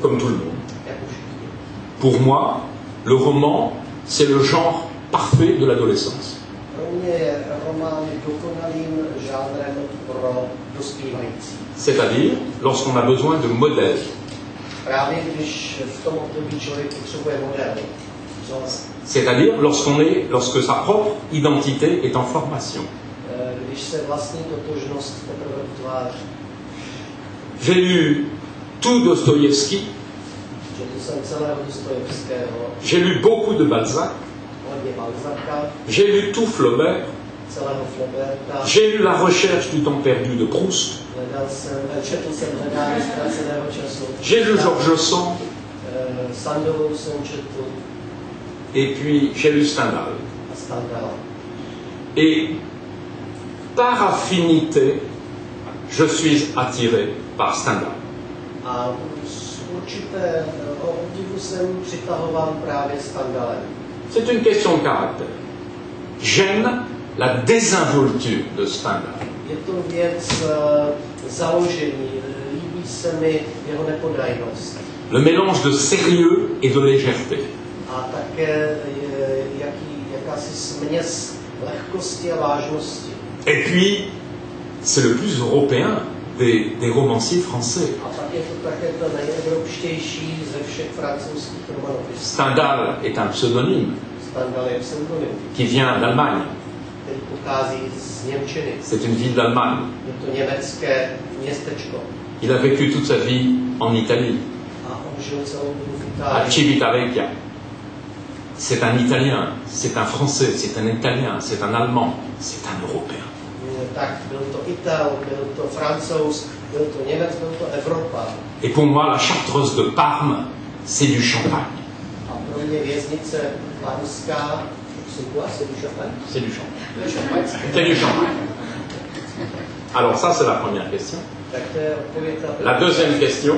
comme tout le monde. Pour moi, le roman, c'est le genre parfait de l'adolescence. C'est-à-dire lorsqu'on a besoin de modèles. C'est-à-dire lorsque sa propre identité est en formation. J'ai lu tout Dostoïevski, j'ai lu beaucoup de Balzac, j'ai lu tout Flaubert, j'ai lu La recherche du temps perdu de Proust, j'ai lu Georges Sand, et puis j'ai lu Stendhal. Et par affinité, je suis attiré par Stendhal. C'est une question de caractère. J'aime la désinvolture de Stendhal. Le mélange de sérieux et de légèreté. Et puis, c'est le plus européen des romanciers français. Stendhal est un pseudonyme qui vient d'Allemagne. C'est une ville d'Allemagne. Il a vécu toute sa vie en Italie, à Civitavecchia. C'est un Italien, c'est un Français, c'est un Italien, c'est un Allemand, c'est un Européen. Et pour moi, la chartreuse de Parme, c'est du champagne. C'est du champagne. C'est du champagne. Alors ça, c'est la première question. La deuxième question,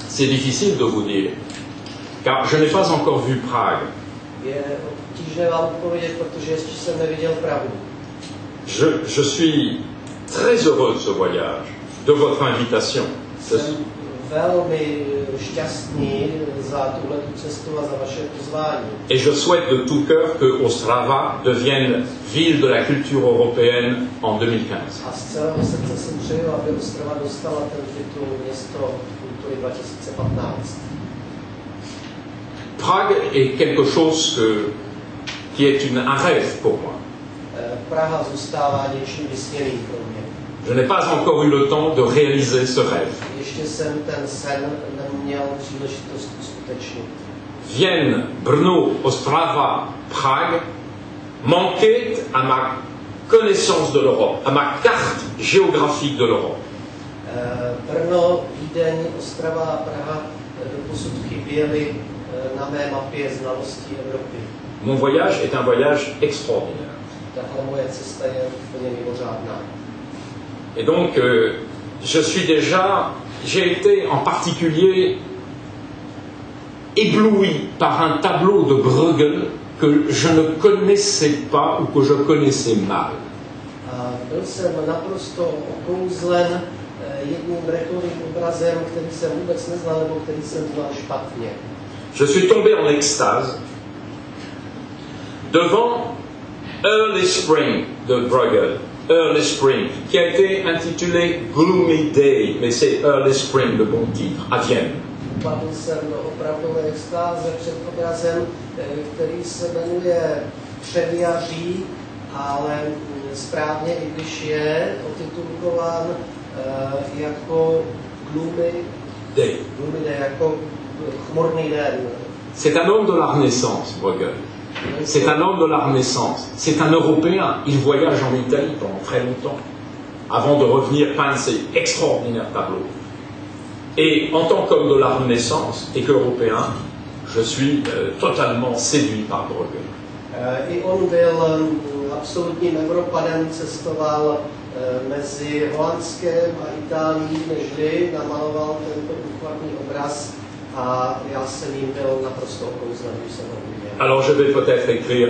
c'est difficile de vous dire, car je n'ai pas encore vu Prague. Je suis très heureux de ce voyage, de votre invitation. Et je souhaite de tout cœur que Ostrava devienne ville de la culture européenne en 2015. Prague est quelque chose qui est un rêve pour moi. Je n'ai pas encore eu le temps de réaliser ce rêve. Vienne, Brno, Ostrava, Prague manquaient à ma connaissance de l'Europe, à ma carte géographique de l'Europe. Brno, Vídeň, Ostrava, Praha doposud chyběly na mé mapě znalostí Evropy. Mon voyage est un voyage extraordinaire. Tahle moje cesta je úplně mimořádná. Et donc, j'ai été en particulier ébloui par un tableau de Bruegel que je ne connaissais pas ou que je connaissais mal. Byl jsem naprosto okouzlen jedním Brechovým obrazem, který jsem vůbec neznal, nebo který jsem znal špatně. Je suis tombé en extase devant Early Spring de Bruegel, Early Spring, qui a été intitulé Gloomy Day, mais c'est Early Spring le bon titre, à Vienne. Padl jsem do opravdové extáze před obrazem, který se jmenuje Předjaří, ale správně, i když je otitulkován jako Gloomy Day, jako chmurný den. C'est un homme de la Renaissance, Bruegel. C'est un homme de la Renaissance. C'est un Européen. Il voyage en Italie pendant très longtemps, avant de revenir peindre ces extraordinaires tableaux. Et en tant qu'homme de la Renaissance et qu'Européen, je suis totalement séduit par Bruegel. I on byl absolutním Evropanem, cestoval mezi Holandskem a Itálií, nežli namaloval tento úchvatný obraz a já jsem jim byl naprosto okouzlen, když jsem ho viděl. Alors je vais peut-être écrire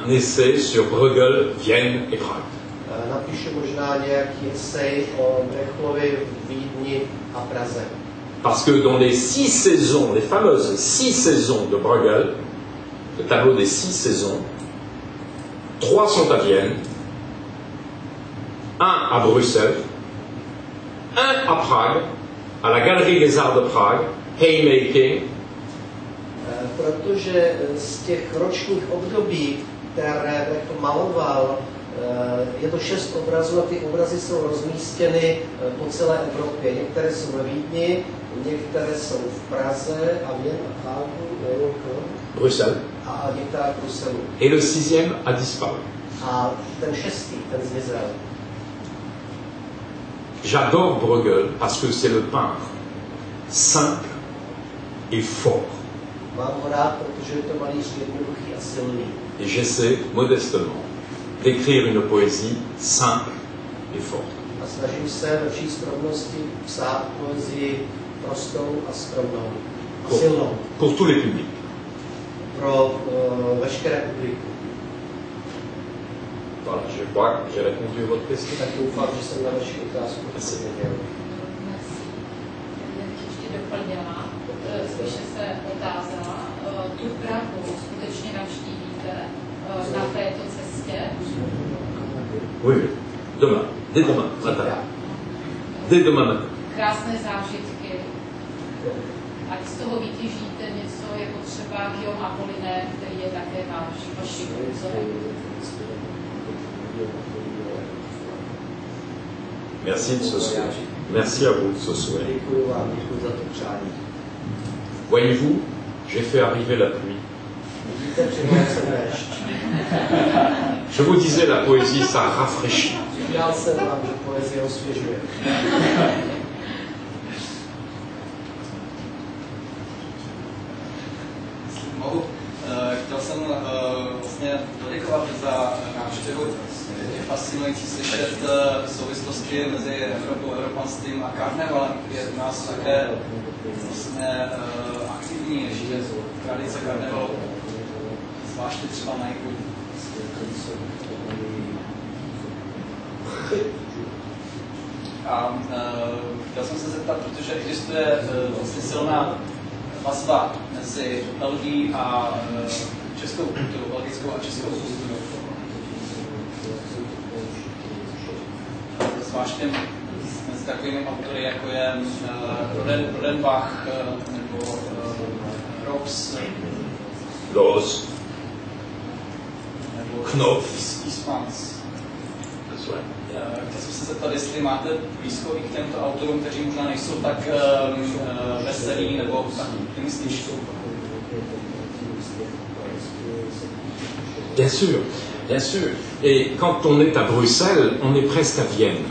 un essai sur Bruegel, Vienne et Prague. Napíšu možná nějaký esej o Brechlovi v Vídni a Praze. Parce que dans les 6 saisons, les fameuses 6 saisons de Bruegel, le tableau des 6 saisons, 3 sont à Vienne, 1 à Bruxelles, 1 à Prague, à la Galerie des Arts de Prague, Haymaking. Protože z těch ročních období, které Brecht maloval, je to 6 obrazů a ty obrazy jsou rozmístěny po celé Evropě. Některé jsou ve Vídni, některé jsou v Praze a Vienne a Prahu, Bruxelles. A některé v Bruselu. Et le 6e a disparu. A ten 6. ten zmizel. J'adore Bruegel parce que c'est le peintre simple et fort. Mám ho rád, protože je to malíř jednoduchý a silný. Et j'essaie modestement d'écrire une poésie simple et forte. A snažím se ve vší skromnosti psát poezii prostou a skromnou. A silnou. Pour tous les publics. Pro veškeré publiku. Voilà, je crois que j'ai répondu à votre question. Tak doufám, že jsem na vaši otázku odpověděl. Já bych ještě doplnila, spíše se otázala, tu Prahu skutečně navštívíte na této cestě? Oui, demain, dès demain matin. Dès demain matin. Krásné zážitky. Ať z toho vytěžíte něco jako třeba Guillaume Apollinaire, který je také vaším vzorem. Merci de ce souhait. Merci à vous de ce souhait. Děkuji vám, děkuji za to přání. Voyez-vous, j'ai fait arriver la pluie. Vidíte, přivolal jsem déšť. Je vous disais, la poésie, ça rafraîchit. Říkal jsem vám, že poezie osvěžuje. Mohu, chtěl jsem vlastně poděkovat za návštěvu. Je fascinující slyšet souvislosti mezi Evropou, evropanstvím a karnevalem, který je u nás také vlastně aktivní ještě tradice karnevalu, zvláště třeba na jihu. A chtěl jsem se zeptat, protože existuje vlastně silná vazba mezi Belgií a českou kulturou, belgickou a českou kulturou. Zvláště mezi takovými autory, jako je Rodenbach nebo Rox, Los, nebo Knopf. Eastmans. Chtěl jsem se zeptat, jestli máte blízko i k těmto autorům, kteří možná nejsou tak veselí nebo tak optimističtí. Bien sûr, bien sûr. Et quand on est à Bruxelles, on est presque à Vienne.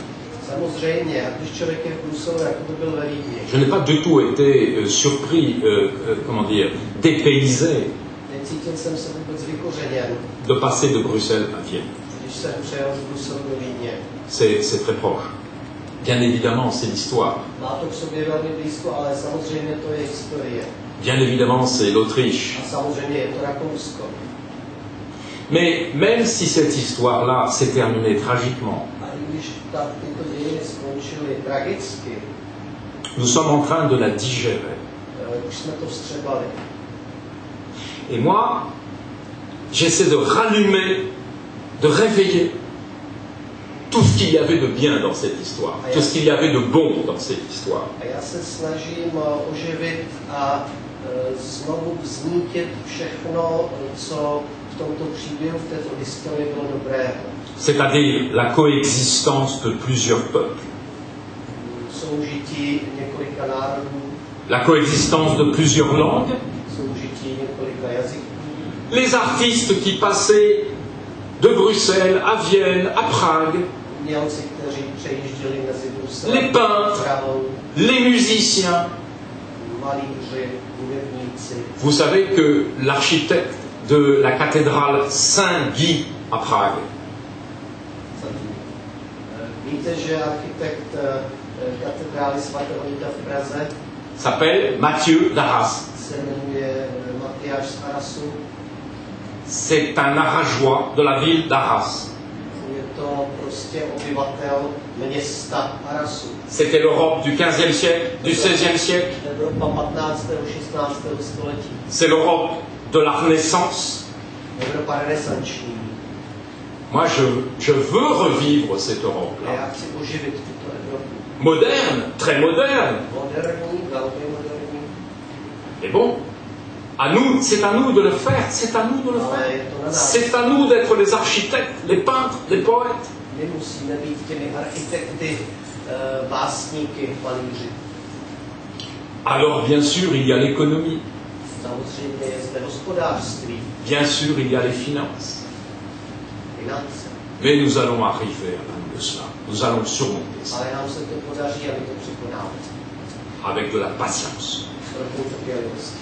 Samozřejmě, a když člověk je v Bruselu, jako to byl ve Vídni. Je n'ai pas du tout été surpris, comment dire, dépaysé Necítil jsem se vůbec vykořeněn, de passer de Bruxelles à Vienne. když jsem přejel z Bruselu do Vídně. C'est très proche. Bien évidemment, c'est l'histoire. Má to k sobě velmi blízko, ale samozřejmě to je historie. Bien évidemment, c'est l'Autriche. A samozřejmě je to Rakousko. Mais même si cette histoire-là s'est terminée tragiquement, A i když tyto dějiny skončily tragicky, nous sommes en train de la digérer. už jsme to vstřebali. Et moi, j'essaie de rallumer, de réveiller tout ce qu'il y avait de bien dans cette histoire, tout ce qu'il y avait de bon dans cette histoire. A já se snažím oživit a znovu vznítit všechno, co v tomto příběhu, v této historii bylo dobrého. C'est-à-dire la coexistence de plusieurs peuples, Soužití několika národů, la coexistence de plusieurs langues, soužití několika jazyků, les artistes qui passaient de Bruxelles à Vienne, à Prague, umělci, kteří přejížděli mezi Bruselem, les peintres, Prahou, les musiciens. malíři, hudebníci. Vous savez que l'architecte de la cathédrale Saint-Guy à Prague, Víte, že architekt katedrály svatého Víta v Praze s'appelle Mathieu d'Arras. se jmenuje Matyáš z Arasu. C'est un Aragois de la ville d'Arras. Je to prostě obyvatel města Arasu. C'était l'Europe du XVe siècle, du XVIe siècle. Evropa 15. 16. století. C'est l'Europe de la Renaissance. Evropa renesanční. Moi, je veux revivre cette A Europe-là. já chci oživit tuto Evropu. Moderne, très moderne. Moderní, velmi moderní. Mais bon, c'est à nous de le faire, c'est à nous de le faire. C'est à nous d'être les architectes, les peintres, les poètes. My musíme být těmi architekty, básníky, malíři. Alors, bien sûr, il y a l'économie. Samozřejmě je zde hospodářství, Bien sûr, il y a les finances. finance. Mais nous allons arriver à même de cela. Nous allons surmonter ça Ale nám se to podaří, aby to překonáme. avec de la patience. S velkou trpělivostí.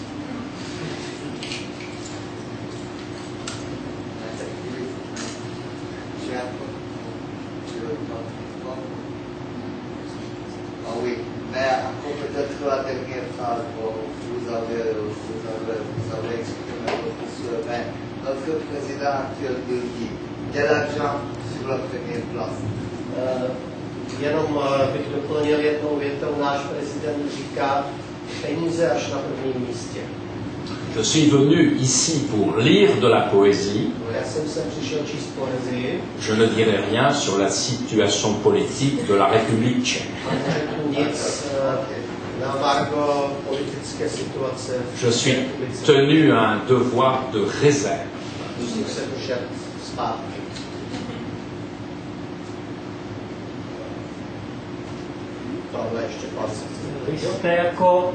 Oui, mais peut-être la dernière phrase, vous avez exprimé votre souhait, mais notre président actuel dit de l'argent sur la première place. Jenom bych doplnil jednou větou, náš prezident říká, peníze až na prvním místě. Je suis venu ici pour lire de la poésie. Já jsem sem přišel číst poezii. Je ne dirai rien sur la situation politique de la République tchèque. Neřeknu nic na margo politické situace. Je suis tenu à un devoir de réserve. Musím se držet zpátky. Tohle ještě pasí. Vy jste jako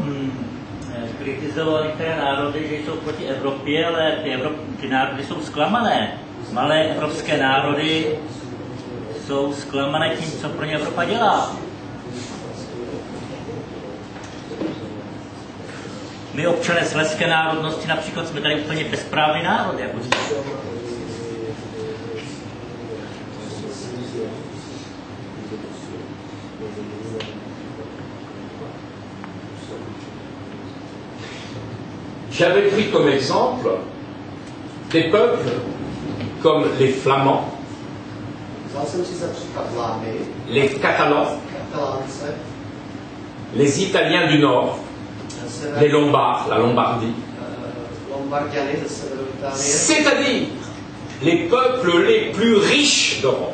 kritizovali některé národy, že jsou proti Evropě, ale ty národy jsou zklamané. Malé evropské národy jsou zklamané tím, co pro ně Evropa dělá. My občané slezské národnosti například jsme tady úplně bezprávný národ. Jako J'avais pris comme exemple des peuples comme les Flamands, les Catalans, les Italiens du Nord, les Lombards, la Lombardie. C'est-à-dire les peuples les plus riches d'Europe.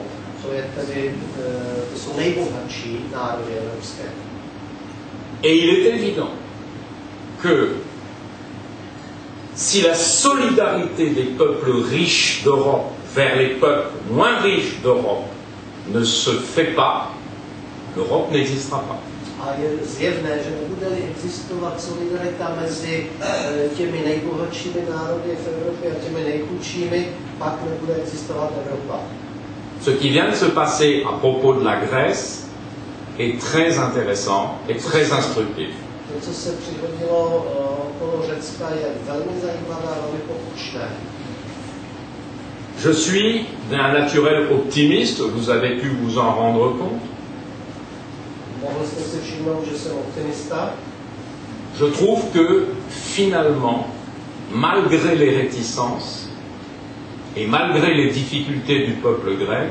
Et il est évident que si la solidarité des peuples riches d'Europe vers les peuples moins riches d'Europe ne se fait pas, l'Europe n'existera pas. A je zjevné, že nebude-li existovat solidarita mezi těmi nejbohatšími národy v Evropě a těmi nejchudšími, pak nebude existovat Evropa. Ce qui vient de se passer à propos de la Grèce est très intéressant et très instructif. To, co se přihodilo okolo Řecka, je velmi zajímavé a velmi poučné. Je suis d'un naturel optimiste, vous avez pu vous en rendre compte. Mohl jste si všimnout, že jsem optimista. Je trouve que finalement, malgré les réticences et malgré les difficultés du peuple grec,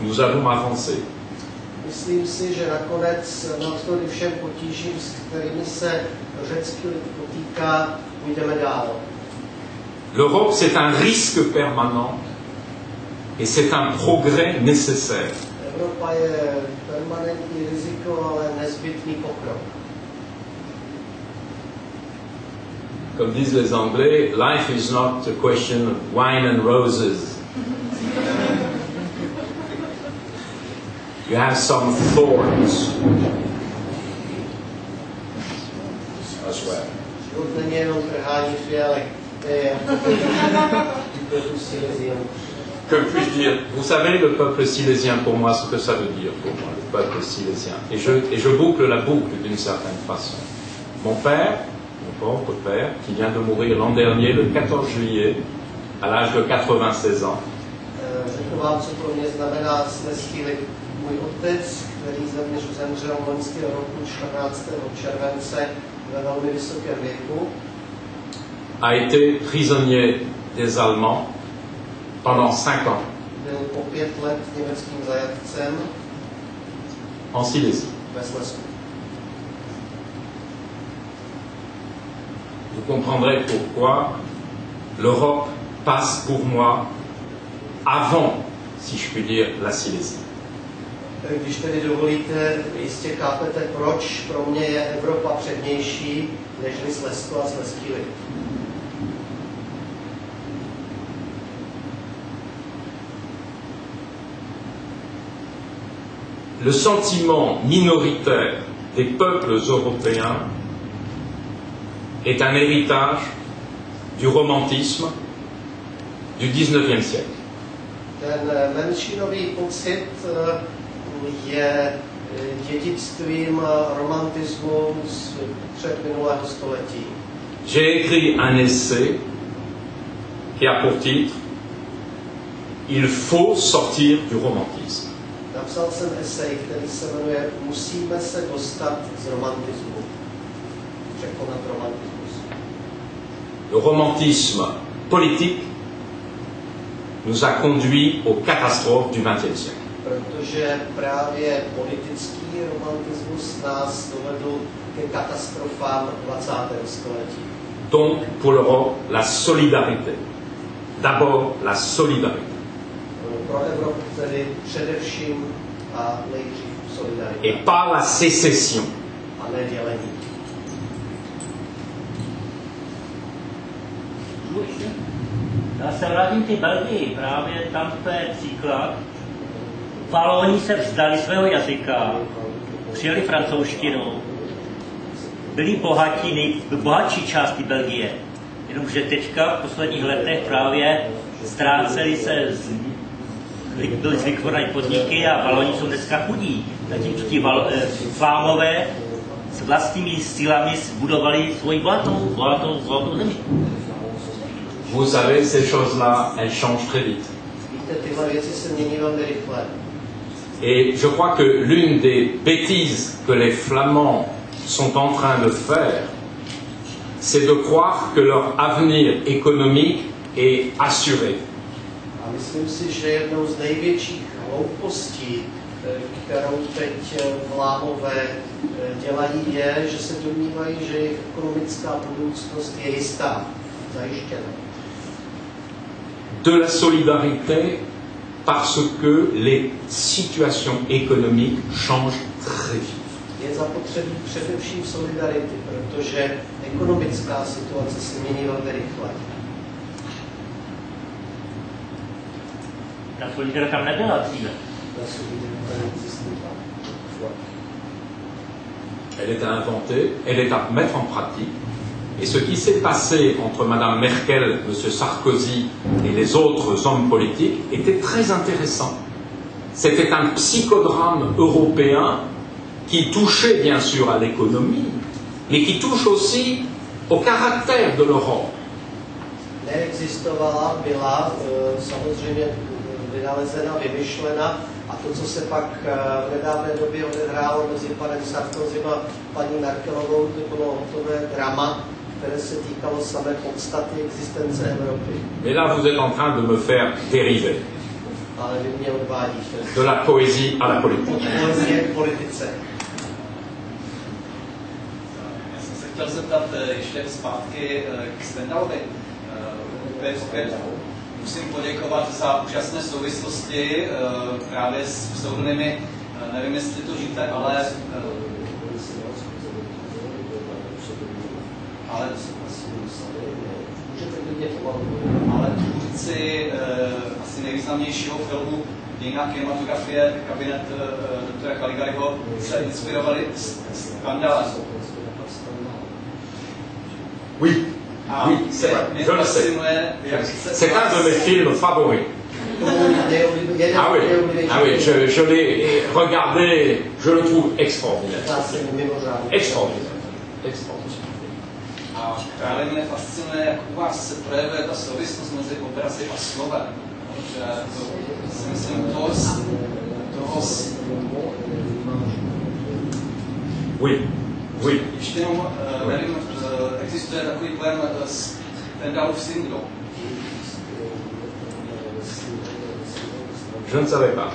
nous avons avancé. Myslím si, že nakonec navzdory všem potížím, s kterými se řecký lid potýká, půjdeme dál. L'Europe, c'est un risque permanent et c'est un progrès nécessaire. Evropa je permanentní riziko, ale nezbytný pokrok. Comme disent les Anglais, life is not a question of wine and roses. You have some thorns as well. Život není jenom trhání fialek. Que puis-je dire? Vous savez, le peuple silésien, pour moi, ce que ça veut dire, pour moi, le peuple silésien. Et je boucle la boucle d'une certaine façon. Mon père, mon propre père, qui vient de mourir l'an dernier, le 14 juillet, à l'âge de 96 ans. Řeknu vám, co pro mě znamená slezský lid. Můj otec, který zemřel loňského roku 14. července ve velmi vysokém věku, a été prisonnier des Allemands pendant 5 ans. Byl po 5 let německým zajatcem en Silésie. Ve Slezsku. Vous comprendrez pourquoi l'Europe passe pour moi avant, si je puis dire, la Silésie. Když tedy dovolíte, jistě chápete, proč pro mě je Evropa přednější než Slezsko a slezský lid. Le sentiment minoritaire des peuples européens est un héritage du romantisme du XIXe siècle. Ten menšinový pocit je dědictvím romantismu z předminulého století. J'ai écrit un essai qui a pour titre Il faut sortir du romantisme. Napsal jsem esej, který se jmenuje Musíme se dostat z romantismu. Překonat romantismus. Le romantisme politique nous a conduit aux catastrophes du XXe siècle. Protože právě politický romantismus nás dovedl ke katastrofám 20. století. Donc, pour l'Europe, la solidarité. D'abord, la solidarité. Pro Evropu tedy především a nejdřív solidarita. Et pas la sécession. A ne dělení. Já se vrátím k Belgii, právě tam to je příklad. Valoni se vzdali svého jazyka, přijeli francouzštinou, byli bohatší části Belgie, jenomže teďka v posledních letech právě ztráceli se, byly zlikvidovány podniky a Valoni jsou dneska chudí. Zatímco ti Flámové s vlastními silami budovali svoji bohatou zemi. Vous savez, ces choses-là, elles changent très vite. Víte, tyhle věci se mění velmi rychle. Et je crois que l'une des bêtises que les Flamands sont en train de faire, c'est de croire que leur avenir économique est assuré. A myslím si, že jednou z největších hloupostí, kterou teď Vlámové dělají, je, že se domnívají, že jejich ekonomická budoucnost je jistá, zajištěna. De la solidarité parce que les situations économiques changent très vite. Je zapotřebí především solidarity, protože ekonomická situace se mění velmi rychle. Ta solidarita tam nebyla dříve. Elle est à inventer, elle est à mettre en pratique. Et ce qui s'est passé entre Mme Merkel, M. Sarkozy et les autres hommes politiques était très intéressant. C'était un psychodrame européen qui touchait bien sûr à l'économie, mais qui touche aussi au caractère de l'Europe. Neexistovala, byla samozřejmě vynalezena, vymyšlena a to, co se pak v nedávné době odehrálo mezi panem Sarkozym a paní Merkelovou, to bylo hotové drama, které se týkalo samé podstaty existence Evropy. Mais là, vous êtes en train de me faire dériver Ale vy mě odvádíte. de la poésie à la politique. Od poezie k politice. Já jsem se chtěl zeptat ještě zpátky k Stendhalovi. Opět musím poděkovat za úžasné souvislosti právě s pseudonymy, nevím, jestli to víte, ale tvůrci asi nejvýznamnějšího filmu dějina kinematografie, kabinet doktora Caligariho, se inspirovali Stendhalem. Oui, oui, c'est vrai, je le sais. C'est un de mes films favoris. Ah oui, je l'ai regardé, je le trouve extraordinaire. Extraordinaire. Extraordinaire. A právě mě fascinuje, jak u vás se projevuje ta souvislost mezi obrazy a slovem. Že to si myslím, toho Oui, oui. Ještě jenom, nevím, existuje takový pojem Stendhalův syndrom. Je ne savais pas.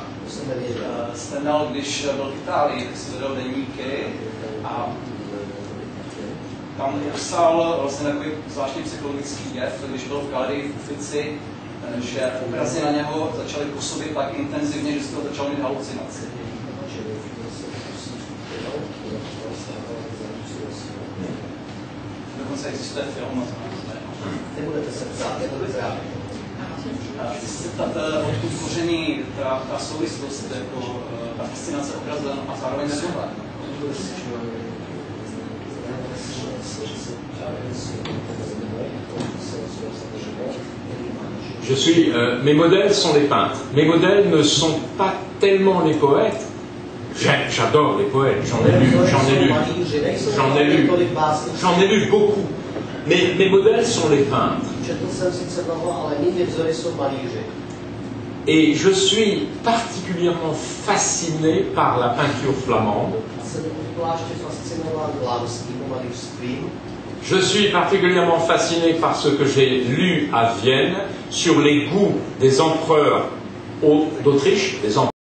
Stendhal, když byl v Itálii, tak si vedl deníky a tam psal vlastně takový zvláštní psychologický jev, když byl v galerii v Ufici, že obrazy na něho začaly působit tak intenzivně, že z toho začal mít halucinaci. Dokonce existuje film. Nebudete se ptát, je to vyzrávě. Chci se zeptat, odkud koření ta souvislost, jako ta fascinace obrazem a zároveň slovem. Mes modèles sont les peintres. Mes modèles ne sont pas tellement les poètes. J'adore les poètes, j'en ai lu beaucoup. Mais mes modèles sont les peintres. Et je suis particulièrement fasciné par la peinture flamande. Je suis particulièrement fasciné par ce que j'ai lu à Vienne sur les goûts des empereurs d'Autriche, des empereurs